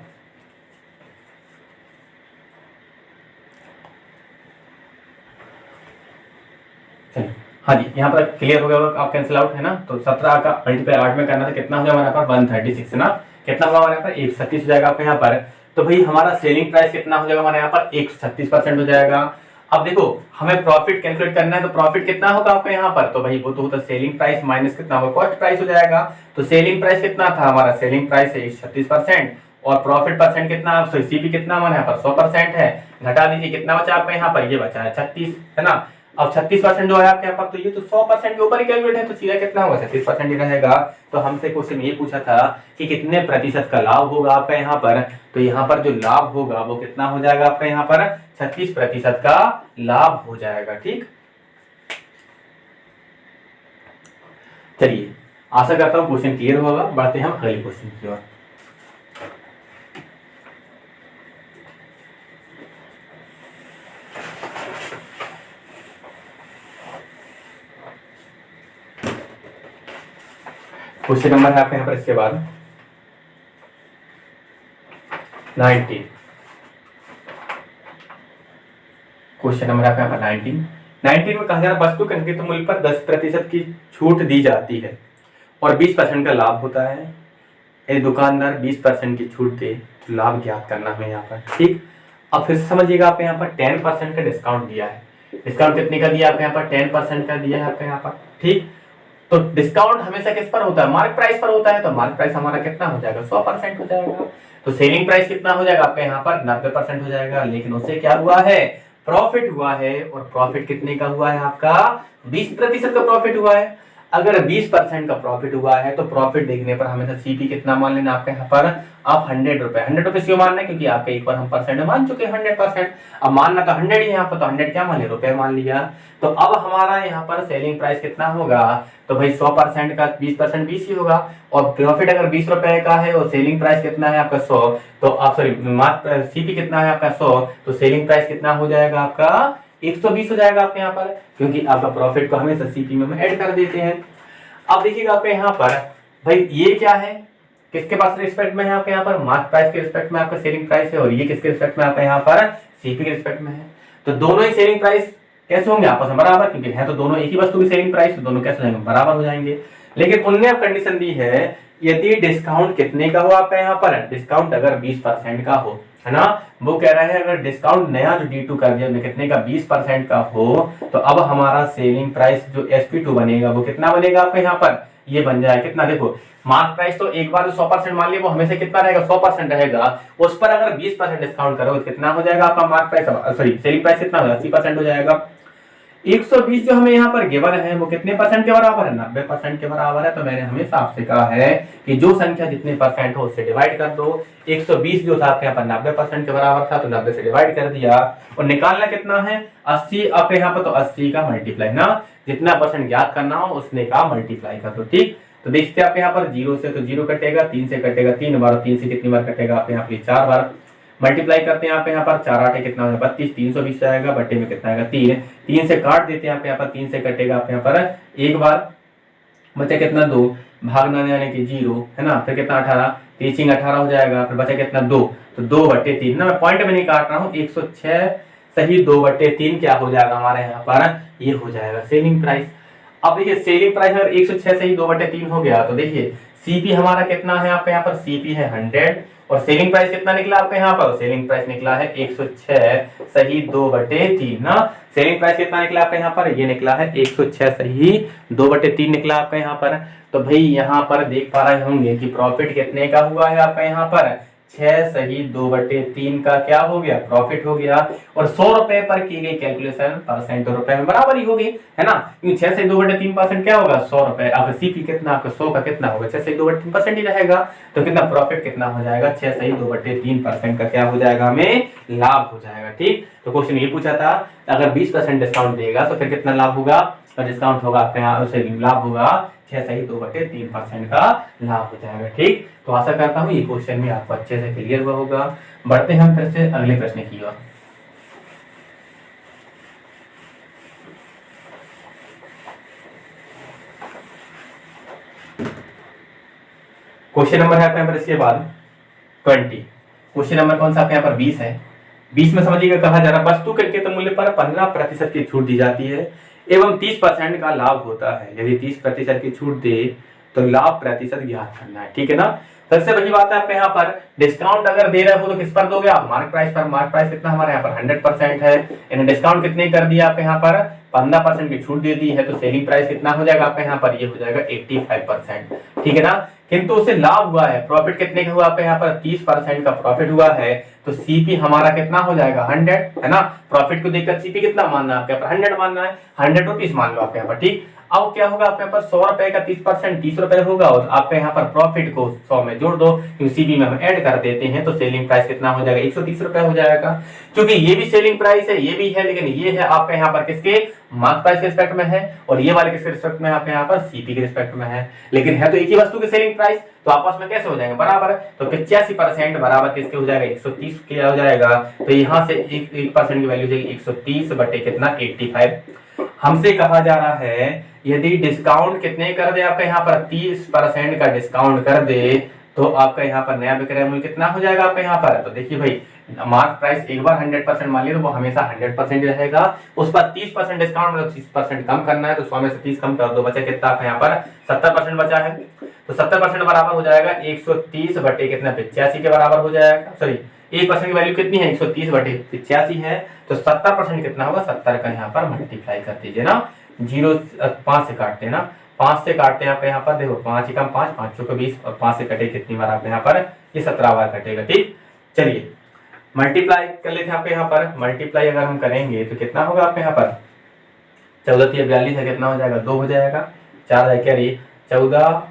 हाँ जी, यहाँ पर क्लियर हो गया होगा, आप कैंसिल आउट है ना। तो 17 का मल्टीप्लाई 8 में करना था, कितना हो जाएगा हमारे यहाँ पर 136 ना, कितना होगा हमारे यहाँ पर 136 हो जाएगा आपके यहाँ पर। तो भाई हमारा सेलिंग प्राइस कितना हो जाएगा हमारे यहाँ पर 136% हो जाएगा। अब देखो हमें प्रॉफिट कैलकुलेट करना है, तो प्रॉफिट कितना होगा आपके यहाँ पर, तो भाई वो तो होता है सेलिंग प्राइस माइनस कितना होगा, कॉस्ट प्राइस हो जाएगा। तो सेलिंग प्राइस कितना था हमारा, सेलिंग प्राइस है 136%, और प्रॉफिट परसेंट कितना, सीपी कितना हमारे यहाँ पर 100% है। घटा दीजिए कितना बचा आपके यहाँ पर, ये बचा है 36, है ना। अब 36% जो है आपके यहाँ पर, तो ये तो 100% के ऊपर ही कैलकुलेट है, तो सीधा कितना होगा 36% ही रहेगा। तो हमसे क्वेश्चन ये पूछा था कि कितने प्रतिशत का लाभ होगा आपका यहाँ पर, तो यहाँ पर जो लाभ होगा वो कितना हो जाएगा आपका यहाँ पर 36% का लाभ हो जाएगा। ठीक, चलिए आशा करता हूँ क्वेश्चन क्लियर होगा। बढ़ते हैं हम अगले क्वेश्चन की ओर। क्वेश्चन नंबर है आपके यहाँ पर इसके बाद 19। क्वेश्चन नंबर आपका यहाँ पर 19 में कहा जा रहा है वस्तु के अंकित मूल्य पर 10% की छूट दी जाती है और 20% का लाभ होता है। यदि दुकानदार 20% की छूट दे तो लाभ ज्ञात करना हमें यहाँ पर। ठीक, अब फिर से समझिएगा, आपके यहाँ पर 10% का डिस्काउंट दिया है। डिस्काउंट कितने का दिया आपके यहाँ पर? 10% का दिया है आपके यहाँ पर। ठीक, तो डिस्काउंट हमेशा किस पर होता है? मार्क प्राइस पर होता है। तो मार्क प्राइस हमारा कितना हो जाएगा? 100% हो जाएगा। तो सेलिंग प्राइस कितना हो जाएगा आपके यहाँ पर? 90% हो जाएगा। लेकिन उससे क्या हुआ है? प्रॉफिट हुआ है। और प्रॉफिट कितने का हुआ है आपका? 20% का प्रॉफिट हुआ है। अगर 20% का प्रॉफिट हुआ है तो प्रॉफिट देखने पर हमेशा सीपी कितना मान लेना आपके यहाँ पर? आप 100 रुपए। 100 रुपए क्यों मानना है? क्योंकि आपके एक बार हम परसेंट मान चुके हैं 100%। अब मानना तो 100 ही यहाँ पर, तो 100 क्या मान लिया? रुपए मान लिया। तो अब हमारा यहाँ पर सेलिंग प्राइस कितना होगा? तो भाई 100% का 20% 20 ही होगा। और प्रॉफिट अगर 20 रुपए का है और सेलिंग प्राइस कितना है आपका 100, तो आप सॉरी सीपी कितना है आपका 100, तो सेलिंग प्राइस कितना हो जाएगा आपका? 120 हो जाएगा आपके यहाँ पर, क्योंकि आपका प्रॉफिट को हमेशा सीपी में हम ऐड कर देते हैं। अब देखिएगा आपके यहाँ पर भाई ये क्या है? किसके पास रिस्पेक्ट में है आपके यहाँ पर? मार्क प्राइस के रिस्पेक्ट में आपका सेलिंग प्राइस है। और ये किसके रिस्पेक्ट में आपका यहाँ पर? सीपी के रिस्पेक्ट में है। तो दोनों ही सेलिंग प्राइस कैसे होंगे? आपस में बराबर, क्योंकि है तो दोनों एक ही वस्तु की सेलिंग प्राइस, तो दोनों कैसे हो जाएंगे? बराबर हो जाएंगे। लेकिन उनने अब कंडीशन दी है, यदि डिस्काउंट कितने का हो आपका यहाँ पर? डिस्काउंट अगर 20% का हो, है ना। वो कह रहा है अगर डिस्काउंट नया जो D2 कर दिया कितने का? 20% का हो, तो अब हमारा सेलिंग प्राइस जो SP2 बनेगा वो कितना बनेगा आपके यहाँ पर? ये बन जाए कितना? देखो, मार्क प्राइस तो एक बार 100% मान लिया, वो हमेशा कितना रहेगा? 100% रहेगा। उस पर अगर 20% डिस्काउंट करो तो कितना हो जाएगा आपका mark price? Sorry, selling price कितना होगा? 80% हो जाएगा। 120 जो हमें यहाँ पर गिवन है वो कितने परसेंट के बराबर है? 90% के बराबर है। तो मैंने हमेशा आपसे कहा है कि जो संख्या जितने परसेंट हो उससे डिवाइड कर दो। 120 जो था आपके यहाँ पर 90% के बराबर था, तो 90 से डिवाइड कर दिया। और निकालना कितना है? 80 आपके यहाँ पर, तो 80 का मल्टीप्लाई ना, जितना परसेंट ज्ञात करना हो उसने का मल्टीप्लाई कर दो। ठीक, तो देखते हैं आपके यहाँ पर 0 से तो 0 कटेगा, 3 से कटेगा 3 बार, 3 से कितनी बार कटेगा आपके यहाँ पर? 4 बार। मल्टीप्लाई करते हैं आप यहाँ पर, 4 8 कितना है? 32, 320 आएगा, बट्टे में कितना आएगा? 3। 3 से काट देते हैं आप यहाँ पर, 3 से कटेगा आप यहाँ पर एक बार, बचा कितना? 2, भागना यानी कि 0, है ना। फिर कितना? 18, 3 18 हो जाएगा। फिर बचा कितना? 2, तो 2/3 ना, मैं पॉइंट में नहीं काट रहा हूँ। 106 सही 2/3 क्या हो जाएगा हमारे यहाँ पर? ये हो जाएगा सेलिंग प्राइस। अब देखिए सेलिंग प्राइस अगर 106 सही 2/3 हो गया, तो देखिए सीपी हमारा कितना है आपके यहाँ पर? सीपी है 100 और सेलिंग प्राइस कितना निकला आपके यहाँ पर? सेलिंग प्राइस निकला है 106 सही 2/3 ना। सेलिंग प्राइस कितना निकला आपके यहाँ पर? ये निकला है 106 सही 2/3 निकला आपका यहाँ पर। तो भाई यहाँ पर देख पा रहे होंगे कि प्रॉफिट कितने का हुआ है आपका यहाँ पर? 6 सही 2/3 का क्या हो गया? प्रॉफिट हो गया। और 100 रुपए पर की गई कैलकुलेशन परसेंट और रुपए में बराबर ही होगी, है ना, क्योंकि 6 से 2/3% क्या होगा? 100 रुपए। अब सीपी कितना आपका? 100 का कितना होगा? 6 से 2/3% ही रहेगा। तो कितना प्रॉफिट कितना हो जाएगा? 6 सही 2/3% का क्या हो जाएगा? हमें लाभ हो जाएगा। ठीक, तो क्वेश्चन ये पूछा था अगर 20% डिस्काउंट देगा तो फिर कितना लाभ होगा? तो डिस्काउंट होगा आपके यहाँ से लाभ होगा 6 सही 2/3% का लाभ हो जाएगा। ठीक, तो आशा करता हूँ ये क्वेश्चन भी आपको अच्छे से क्लियर हुआ होगा। बढ़ते हैं हम फिर से अगले प्रश्न की ओर। क्वेश्चन नंबर है आपके यहाँ पर इसके बाद 20। क्वेश्चन नंबर कौन सा आपके यहाँ पर? 20 है। 20 में समझिएगा कहा जा रहा है वस्तु के अंकित मूल्य पर 15% की छूट दी जाती है एवं 30% का लाभ होता है। यदि 30% की छूट दे तो लाभ प्रतिशत ज्ञात करना है। ठीक है ना। सबसे बड़ी बात है आपके यहाँ पर डिस्काउंट अगर दे रहे हो तो किस पर दोगे आप? मार्क प्राइस पर। मार्क प्राइस कितना हमारे यहाँ पर? 100% है। इन्हें डिस्काउंट कितने कर दिया आपके यहाँ पर? 15% की छूट दे दी है। तो सेलिंग प्राइस कितना हो जाएगा आपके यहाँ पर? ये हो जाएगा 85%। ठीक है ना। किंतु उसे लाभ हुआ है, प्रॉफिट कितने का हुआ आपके यहाँ पर? 30% का प्रॉफिट हुआ है। तो सीपी हमारा कितना हो जाएगा? 100, है ना। प्रॉफिट को देखकर सीपी कितना मानना है आपके यहाँ पर? 100 मानना है। 100 रुपीज मान लो आपके यहाँ पर। ठीक, अब क्या होगा आपके यहाँ पर? 100 रुपए का 30% 30 रुपए होगा और आपके यहाँ पर प्रॉफिट को 100 में जोड़ दो, क्योंकि सीपी में हम ऐड कर देते हैं। तो सेलिंग प्राइस कितना हो जाएगा? 130 रुपए हो जाएगा। क्योंकि ये भी सेलिंग प्राइस है, ये भी है, लेकिन ये है आपके यहाँ पर किसके? मार्क प्राइस के रिस्पेक्ट में है, और ये वाले किसके रिस्पेक्ट में है? आपके यहाँ पर सीपी के रिस्पेक्ट में है। लेकिन है तो एक ही वस्तु की सेलिंग प्राइस, तो आपस में कैसे हो जाएंगे? बराबर। तो 85% बराबर किसके हो जाएगा? 130 के हो जाएगा। तो यहाँ से 1% की वैल्यू हो जाएगी 130 बटे कितना? 85। हमसे कहा जा रहा है यदि डिस्काउंट कितने कर दे आपके यहाँ पर? 30% का डिस्काउंट कर दे तो आपका यहाँ पर नया विक्रय मूल्य कितना हो जाएगा आपका यहाँ पर, तो देखिए भाई मार्क प्राइस एक बार 100% मान लिया तो वो हमेशा 100% ही रहेगा, उस पर 30% डिस्काउंट मतलब 30% कम करना है, तो 100 में से 30 कम कर दो, बचा कितना आपका यहाँ पर 70% बचा है, तो 70% बराबर हो जाएगा 130 बटे कितना 85 के बराबर हो जाएगा, सॉरी 1% की वैल्यू कितनी है 130 बटे 85 है, तो 70% कितना होगा 70 का यहाँ पर मल्टीप्लाई कर दीजिए ना, 5 से काटते हैं ना, 5 से काटते हैं आपका यहाँ पर देखो 5 कम 5 5 चौके 20 और 5 से कटे कितनी बार आपके यहाँ पर ये 17 बार कटेगा। ठीक, चलिए मल्टीप्लाई कर लेते हैं आपके यहाँ पर, मल्टीप्लाई अगर हम करेंगे तो कितना होगा आपके यहाँ पर 14 3 42 है, कितना हो जाएगा 2 हो जाएगा, 4 है क्या 14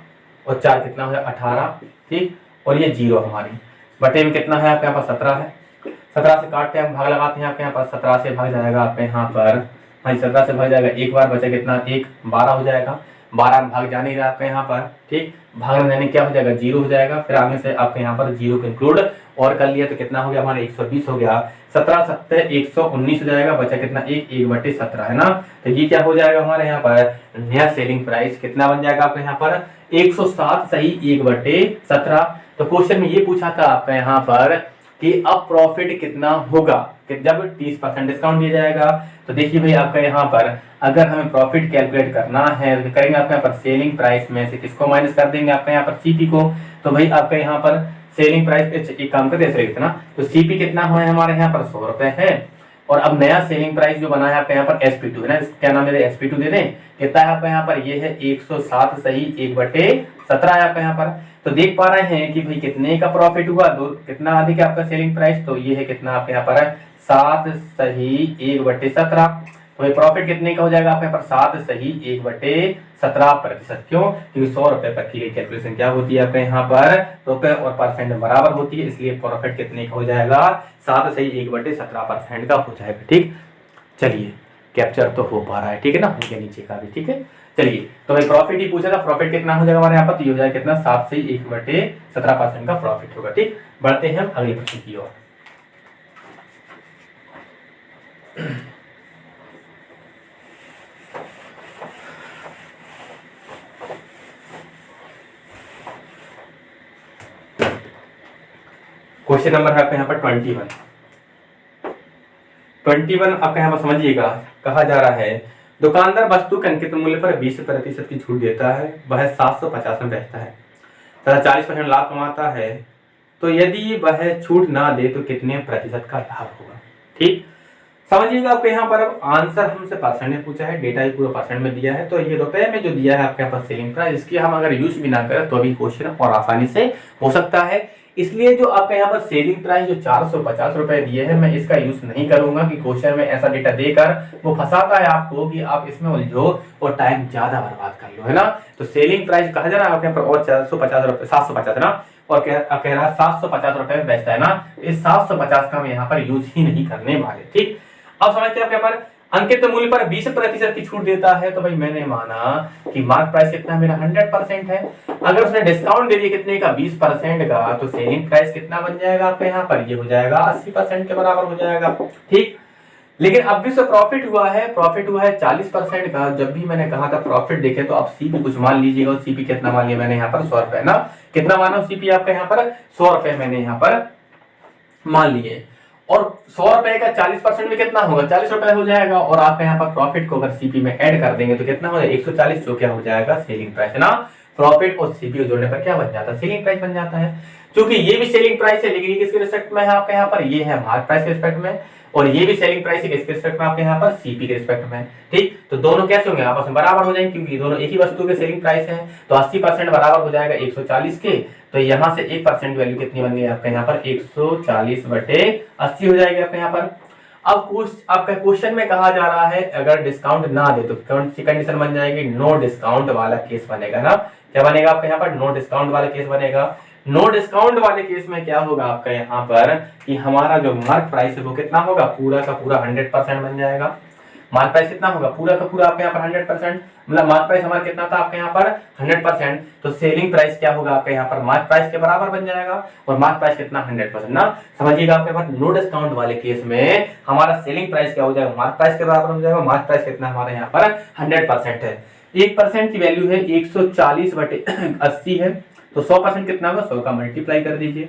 और 4 कितना हो जाएगा 18। ठीक, और ये 0 हमारी बटे में कितना है आपके यहाँ पर 17 है, 17 से काटते हैं हम भाग लगाते हैं आपके यहाँ पर, 17 से भाग जाएगा आपके यहाँ पर, हाँ 17 से भाग जाएगा, एक बार बचा कितना 1 12 हो जाएगा, 12 में भाग जा नहीं रहा आपके यहाँ पर। ठीक, भाग जाने क्या हो जाएगा 0 हो जाएगा, फिर आगे से आपके यहाँ पर 0 को इंक्लूड और कर लिया तो कितना हो गया हमारा 120 हो गया, 17 7 119 हो जाएगा, बचा कितना 1 बटे 17 है ना, तो ये क्या हो जाएगा हमारे यहाँ पर नया सेलिंग प्राइस कितना बन जाएगा आपके यहाँ पर 107 सही 1 बटे 17। तो क्वेश्चन में ये पूछा था आपका यहाँ पर कि अब प्रॉफिट कितना होगा कि जब 30% डिस्काउंट दिया जाएगा। तो देखिए भाई आपका यहाँ पर अगर हमें प्रॉफिट कैलकुलेट करना है तो करेंगे आपके यहाँ पर सेलिंग प्राइस में से किसको माइनस कर देंगे आपका यहाँ पर सीपी को, तो भाई आपका यहाँ पर सेलिंग प्राइस एक काम करते हैं कितना, तो सीपी कितना है हमारे यहाँ पर 100 रुपए है, और अब नया सेलिंग प्राइस जो बना है आपके यहाँ पर SP2 है ना, क्या नाम है SP2 दे दें, कितना है आपका यहाँ पर ये है 107 सही 1 बटे 17 है आपका यहाँ पर। तो देख पा रहे हैं कि भाई कितने का प्रॉफिट हुआ, दो कितना अधिक है आपका सेलिंग प्राइस, तो ये है कितना आपके यहाँ पर 7 सही 1 बटे 17, तो ये प्रॉफिट कितने का हो जाएगा आपके यहाँ पर 7 सही 1 बटे 17%। क्यों, क्योंकि 100 रुपए पर की गई कैलकुलेशन क्या होती है आपके यहाँ पर रुपए और परसेंट बराबर होती है, इसलिए प्रॉफिट कितने का हो जाएगा 7 सही 1 बटे 17% का हो जाएगा। ठीक, चलिए कैप्चर तो हो पा रहा है, ठीक है ना, उनके नीचे का भी। ठीक है, चलिए तो भाई प्रॉफिट ही पूछा था, प्रॉफिट कितना हो जाएगा हमारे यहाँ पर, तो ये हो जाएगा कितना 7 से 1 बटे 17% का प्रॉफिट होगा। ठीक, बढ़ते हैं हम अगले प्रश्न की ओर। क्वेश्चन नंबर है आपके यहाँ पर 21 आपका यहाँ पर समझिएगा, कहा जा रहा है दुकानदार वस्तु के अंकित मूल्य पर 20% की छूट देता है, वह 750 में बेचता है तथा 40% लाभ कमाता है, तो यदि वह छूट ना दे तो कितने प्रतिशत का लाभ होगा। ठीक, समझिएगा आपके यहाँ पर अब आंसर हमसे परसेंट में पूछा है, डेटा भी पूरा परसेंट में दिया है, तो ये रुपए में जो दिया है आपके यहाँ पर सेलिंग प्राइस, इसकी हम अगर यूज भी ना करें तो अभी क्वेश्चन और आसानी से हो सकता है। इसलिए जो आपका यहाँ पर सेलिंग प्राइस जो 450 रुपए दिए हैं, मैं इसका यूज नहीं करूंगा कि क्वेश्चन में ऐसा डेटा देकर वो फंसाता है आपको कि आप इसमें उलझो और टाइम ज्यादा बर्बाद कर लो, है ना। तो सेलिंग प्राइस कहा जा रहा है आपके यहाँ पर और 450 रुपए 750 है ना, और कह रहा है 750 रुपए में बेचता है ना, इस 750 का हम यहाँ पर यूज ही नहीं करने वाले। ठीक, अब समझते हैं आपके यहाँ पर अंकित मूल्य पर 20% की छूट देता है, तो भाई मैंने माना कि मार्क प्राइस कितना मेरा 100% है, अगर उसने डिस्काउंट दे दिया कितने का 20% का, तो सेलिंग प्राइस कितना बन जाएगा आपके यहाँ पर, ये हो जाएगा 80% के बराबर हो जाएगा। ठीक, लेकिन अब भी तो प्रॉफिट हुआ है 40% का। जब भी मैंने कहा था प्रॉफिट देखे तो आप सीपी कुछ मान लीजिएगा, और सीपी कितना मान लिया मैंने यहाँ पर 100 रुपए ना, कितना माना सीपी आपका यहाँ पर 100 रुपए मैंने यहाँ पर मान लिए, और 100 रुपए का 40% में कितना होगा 40 रुपए हो जाएगा, और आपके यहाँ पर प्रॉफिट को अगर सीपी में ऐड कर देंगे तो कितना हो जाएगा 140, जो क्या हो जाएगा सेलिंग प्राइस है ना। प्रॉफिट और सीपी जोड़ने पर क्या बन जाता है, सेलिंग प्राइस बन जाता है। क्योंकि ये भी सेलिंग प्राइस है, लेकिन ये किसके रिस्पेक्ट में है आपके यहाँ पर, ये है मार्क प्राइस के रिस्पेक्ट में, और ये भी सेलिंग प्राइस है किसके रिस्पेक्ट में आपके यहाँ पर, सीपी के रिस्पेक्ट में। ठीक, तो दोनों कैसे होंगे आपस में बराबर हो जाएंगे, क्योंकि दोनों एक ही वस्तु के सेलिंग प्राइस है, तो 80% बराबर हो जाएगा 140 के, तो यहाँ से 1% की वैल्यू कितनी बन गई आपके यहाँ पर 140 बटे 80 हो जाएगी आपके यहाँ पर। अब आपका क्वेश्चन में कहा जा रहा है अगर डिस्काउंट ना दे तो कौन सी कंडीशन बन जाएगी, नो डिस्काउंट वाला केस बनेगा ना। क्या बनेगा आपके यहाँ पर, नो डिस्काउंट वाला केस बनेगा। नो डिस्काउंट वाले केस में क्या होगा आपका यहाँ पर कि हमारा जो मार्क प्राइस है वो कितना होगा, पूरा का पूरा 100% बन जाएगा। मार्क प्राइस कितना होगा, पूरा का पूरा आपके यहाँ पर 100%, मतलब मार्क प्राइस हमारा कितना था आपके यहाँ पर 100%, तो सेलिंग प्राइस क्या होगा आपके यहाँ पर मार्क प्राइस के बराबर बन जाएगा, और मार्क प्राइस कितना 100% ना। समझिएगा आपके पास नो डिस्काउंट वाले केस में हमारा सेलिंग प्राइस क्या हो जाएगा, मार्क प्राइस के बराबर हो जाएगा। मार्क प्राइस कितना हमारे यहाँ पर 100% है, 1% की वैल्यू है 140 बटे 80 है, तो 100% कितना होगा, 100 का मल्टीप्लाई कर दीजिए,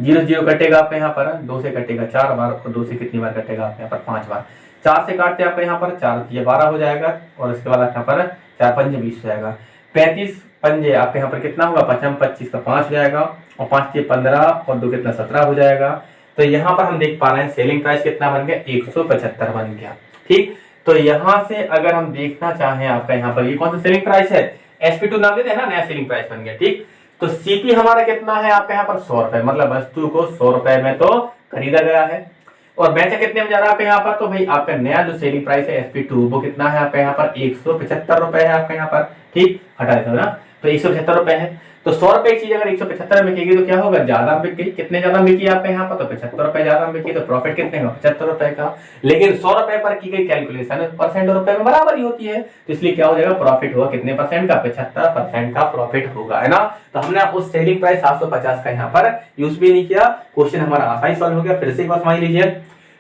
0 0 कटेगा आपका यहाँ पर, 2 से कटेगा 4 बार, और 2 से कितनी बार कटेगा आपके यहाँ पर 5 बार, 4 से काटते आपका यहाँ पर 4 ये 12 हो जाएगा, और उसके बाद यहाँ पर 4 पंजे 20 हो जाएगा, 35 पंजे आपके यहाँ पर कितना होगा, 5 25 का 5 हो जाएगा, और 5 ये 15 और 2 कितना 17 हो जाएगा। तो यहाँ पर हम देख पा रहे हैं सेलिंग प्राइस कितना बन गया, 175 बन गया। ठीक, तो यहाँ से अगर हम देखना चाहें आपका यहाँ पर ये कौन सा सेलिंग प्राइस है, SP2 नाम देते हैं ना, नया सेलिंग प्राइस बन गया। ठीक, तो CP हमारा कितना है आपके यहाँ पर 100 रुपए, मतलब वस्तु को 100 रुपए में तो खरीदा गया है, और बेचा कितने में जा रहा है आपके यहाँ पर, तो भाई आपका नया जो सेलिंग प्राइस है SP2 वो कितना है आपका यहाँ पर 175 रुपए है आपके यहाँ पर। ठीक, हटा देता हूँ ना, तो 175 रुपए है, तो 100 रुपए की चीज अगर 175 में बिकेगी तो क्या होगा, ज्यादा बिक गई, कितने ज्यादा बिकी आपके यहाँ पर, तो 75 रुपए ज्यादा बिकी, तो प्रॉफिट कितने का, 75 रुपए का। लेकिन 100 रुपए पर की गई कैलकुलेशन परसेंट और रुपए में बराबर ही होती है, तो इसलिए क्या हो जाएगा, प्रॉफिट होगा कितने परसेंट का, 75% का प्रॉफिट होगा, है ना। तो हमने उस सेलिंग प्राइस 750 का यहाँ पर यूज भी नहीं किया, क्वेश्चन हमारा आसानी सॉल्व हो गया। फिर से एक बार समझ लीजिए,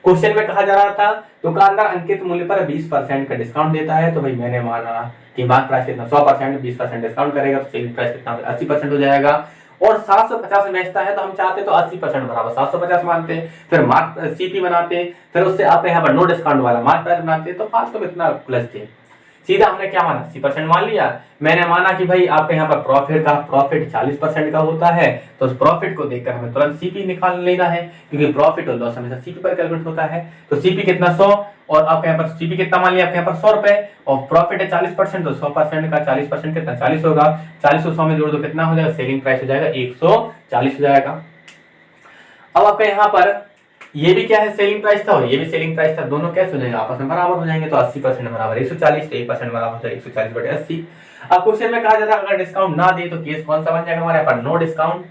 क्वेश्चन में कहा जा रहा था दुकानदार अंकित मूल्य पर 20% का डिस्काउंट देता है, तो भाई मैंने माना कि मार्क प्राइस कितना 100%, 20% डिस्काउंट करेगा तो सेलिंग प्राइस कितना 80% हो जाएगा, और 750 में बेचता है तो हम चाहते तो 80% बराबर 750 मानते, फिर मार्क CP बनाते, फिर उससे आप यहाँ पर नो डिस्काउंट वाला मार्क प्राइस बनाते, तो 500 में इतना प्लस थे। सीधा हमने क्या माना, 80% मान लिया। मैंने माना कि भाई आपके यहाँ पर प्रॉफिट 40% का होता है, तो उस प्रॉफिट को देखकर हमें तुरंत CP निकाल लेना है, क्योंकि प्रॉफिट और लॉस हमेशा CP पर कैलकुलेट होता है। तो CP कितना 100, और आपके यहाँ पर CP कितना मान लिया आपके यहाँ पर 100 रुपए, और प्रॉफिट है 40%, तो 100% का 40% कितना 40 होगा, 40 को 100 में जोड़ दो कितना हो जाएगा, सेलिंग प्राइस हो जाएगा 140 हो जाएगा। अब आपके यहाँ पर ये भी क्या है, सेलिंग प्राइस था और ये भी सेलिंग प्राइस था, दोनों कैसे हो जाएंगे, आपस में बराबर हो जाएंगे, तो 80% बराबर 140, 1% बराबर हो जाएगा 140/80। अब क्वेश्चन में कहा जा रहा है अगर डिस्काउंट ना दे तो केस कौन सा बन जाएगा हमारे यहाँ पर, नो डिस्काउंट।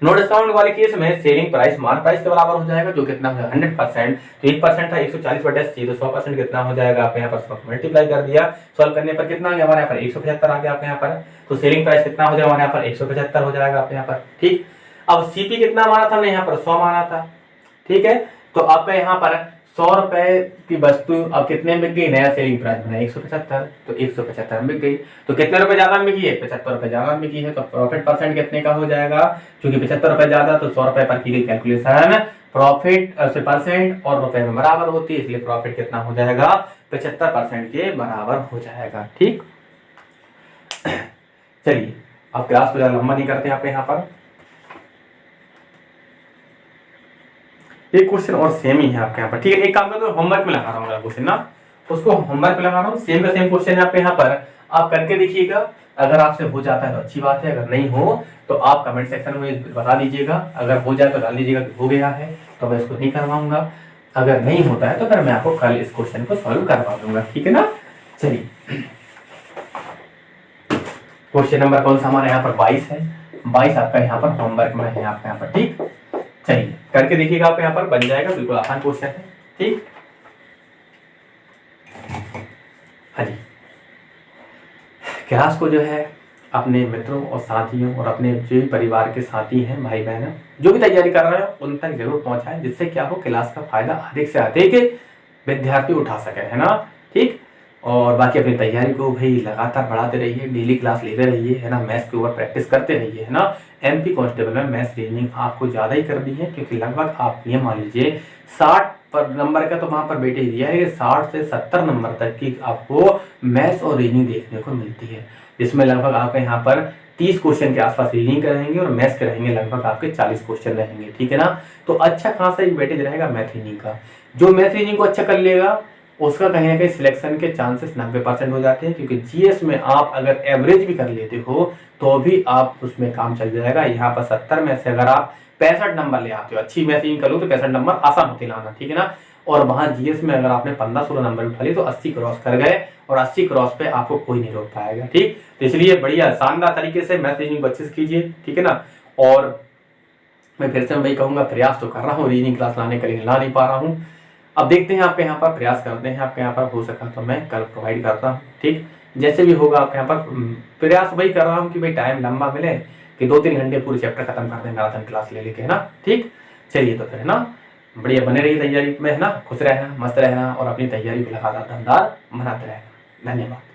नो डिस्काउंट वाले केस में सेलिंग प्राइस मार्क प्राइस के बराबर हो जाएगा, जो कितना हो जाएगा 100%, तो 1% था 140/80, तो 100% कितना हो जाएगा आपके यहाँ पर, मल्टीप्लाई कर दिया, सॉल्व करने पर कितना आ गया हमारे यहाँ पर 175 आ गया आपके यहाँ पर, तो सेलिंग प्राइस कितना हो जाएगा हमारे यहाँ पर 175 हो जाएगा आपके यहाँ पर। ठीक, अब CP कितना माना था हमने यहाँ पर 100 माना था, ठीक है, तो आपका यहाँ पर 100 रुपए की वस्तु अब कितने में बिक गई, नया सेलिंग प्राइस बना 175, तो 175 में बिक गई, तो कितने रुपए ज्यादा में बिकी है, 75 रुपए ज्यादा में बिकी है, तो प्रॉफिट परसेंट कितने का हो जाएगा, क्योंकि 75 रुपए ज्यादा, तो 100 रुपए पर की गई कैलकुलेशन प्रॉफिट परसेंट और रुपए में बराबर होती है, इसलिए प्रॉफिट कितना हो जाएगा 75% के बराबर हो जाएगा। ठीक, चलिए अब क्लास को ज्यादा लंबा नहीं करते आप यहाँ पर, एक क्वेश्चन और सेम ही है आपके यहाँ पर। ठीक है, एक काम करते हो, होमवर्क में लगा रहा हूँ क्वेश्चन ना, उसको होमवर्क में लगा रहा हूँ, सेम का सेम क्वेश्चन है आपके यहाँ पर, आप करके देखिएगा, अगर आपसे हो जाता है तो अच्छी बात है, अगर नहीं हो तो आप कमेंट सेक्शन में बता दीजिएगा, अगर हो जाए तो डाल दीजिएगा कि हो गया है, तो मैं इसको नहीं करवाऊंगा, अगर नहीं होता है तो फिर मैं आपको कल इस क्वेश्चन को सॉल्व करवा दूंगा। ठीक है ना, चलिए क्वेश्चन नंबर कौन सा हमारे यहाँ पर 22 है, 22 आपका यहाँ पर होमवर्क में है आपके यहाँ पर। ठीक, चलिए करके देखिएगा, आप यहाँ पर बन जाएगा, बिल्कुल आसान क्वेश्चन है। ठीक, हाँ जी, क्लास को जो है अपने मित्रों और साथियों और अपने जो भी परिवार के साथी हैं, भाई बहन जो भी तैयारी कर रहे हैं उन तक जरूर पहुंचाएं, जिससे क्या हो क्लास का फायदा अधिक से अधिक विद्यार्थी उठा सके, है ना। ठीक, और बाकी अपनी तैयारी को भाई लगातार बढ़ाते रहिए, डेली क्लास लेते रहिए, है ना, मैथ्स के ऊपर प्रैक्टिस करते रहिए, है ना। MP कांस्टेबल में मैथ्स रीजनिंग आपको ज़्यादा ही करनी है, क्योंकि लगभग आप ये मान लीजिए 60 नंबर का तो वहाँ पर बेटे दिया है, 60 से 70 नंबर तक की आपको मैथ्स और रीजनिंग देखने को मिलती है, जिसमें लगभग आपके यहाँ पर 30 क्वेश्चन के आसपास रीजनिंग के रहेंगे और मैथ्स के रहेंगे लगभग आपके 40 क्वेश्चन रहेंगे। ठीक है ना, तो अच्छा खासा एक वेटेज रहेगा मैथ रीजनिंग का। जो मैथ रीजनिंग को अच्छा कर लेगा उसका कहीं ना कहीं सिलेक्शन के चांसेस 90% हो जाते हैं, क्योंकि GS में आप अगर एवरेज भी कर लेते हो तो भी आप उसमें काम चल जाएगा। यहाँ पर 70 में से अगर आप 65 नंबर ले आते हो, अच्छी मैथ रीजनिंग कर लो तो 65 नंबर आसान होते लाना। ठीक है ना, और वहाँ GS में अगर आपने 15-16 नंबर उठा लिए तो 80 क्रॉस कर गए, और 80 क्रॉस पे आपको कोई नहीं रोक पाएगा। ठीक, तो इसलिए बढ़िया शानदार तरीके से मैथ रीजनिंग को अच्छे से कीजिए। ठीक है ना, और मैं फिर से वही कहूँगा, प्रयास तो कर रहा हूँ रीजनिंग क्लास लाने के लिए, ला नहीं पा रहा हूँ। अब देखते हैं आपके यहाँ पर, प्रयास करते हैं आपके यहाँ पर, हो सका तो मैं कल प्रोवाइड करता हूँ। ठीक, जैसे भी होगा आपके यहाँ पर प्रयास वही कर रहा हूँ कि भाई टाइम लंबा मिले, कि 2-3 घंटे पूरे चैप्टर खत्म कर दें मैराथन क्लास ले लेके, है ना। ठीक, चलिए तो फिर है ना, बढ़िया बने रहिए तैयारी में, है ना, खुश रहना, मस्त रहना और अपनी तैयारी को लगातार दमदार बनाते रहना। धन्यवाद।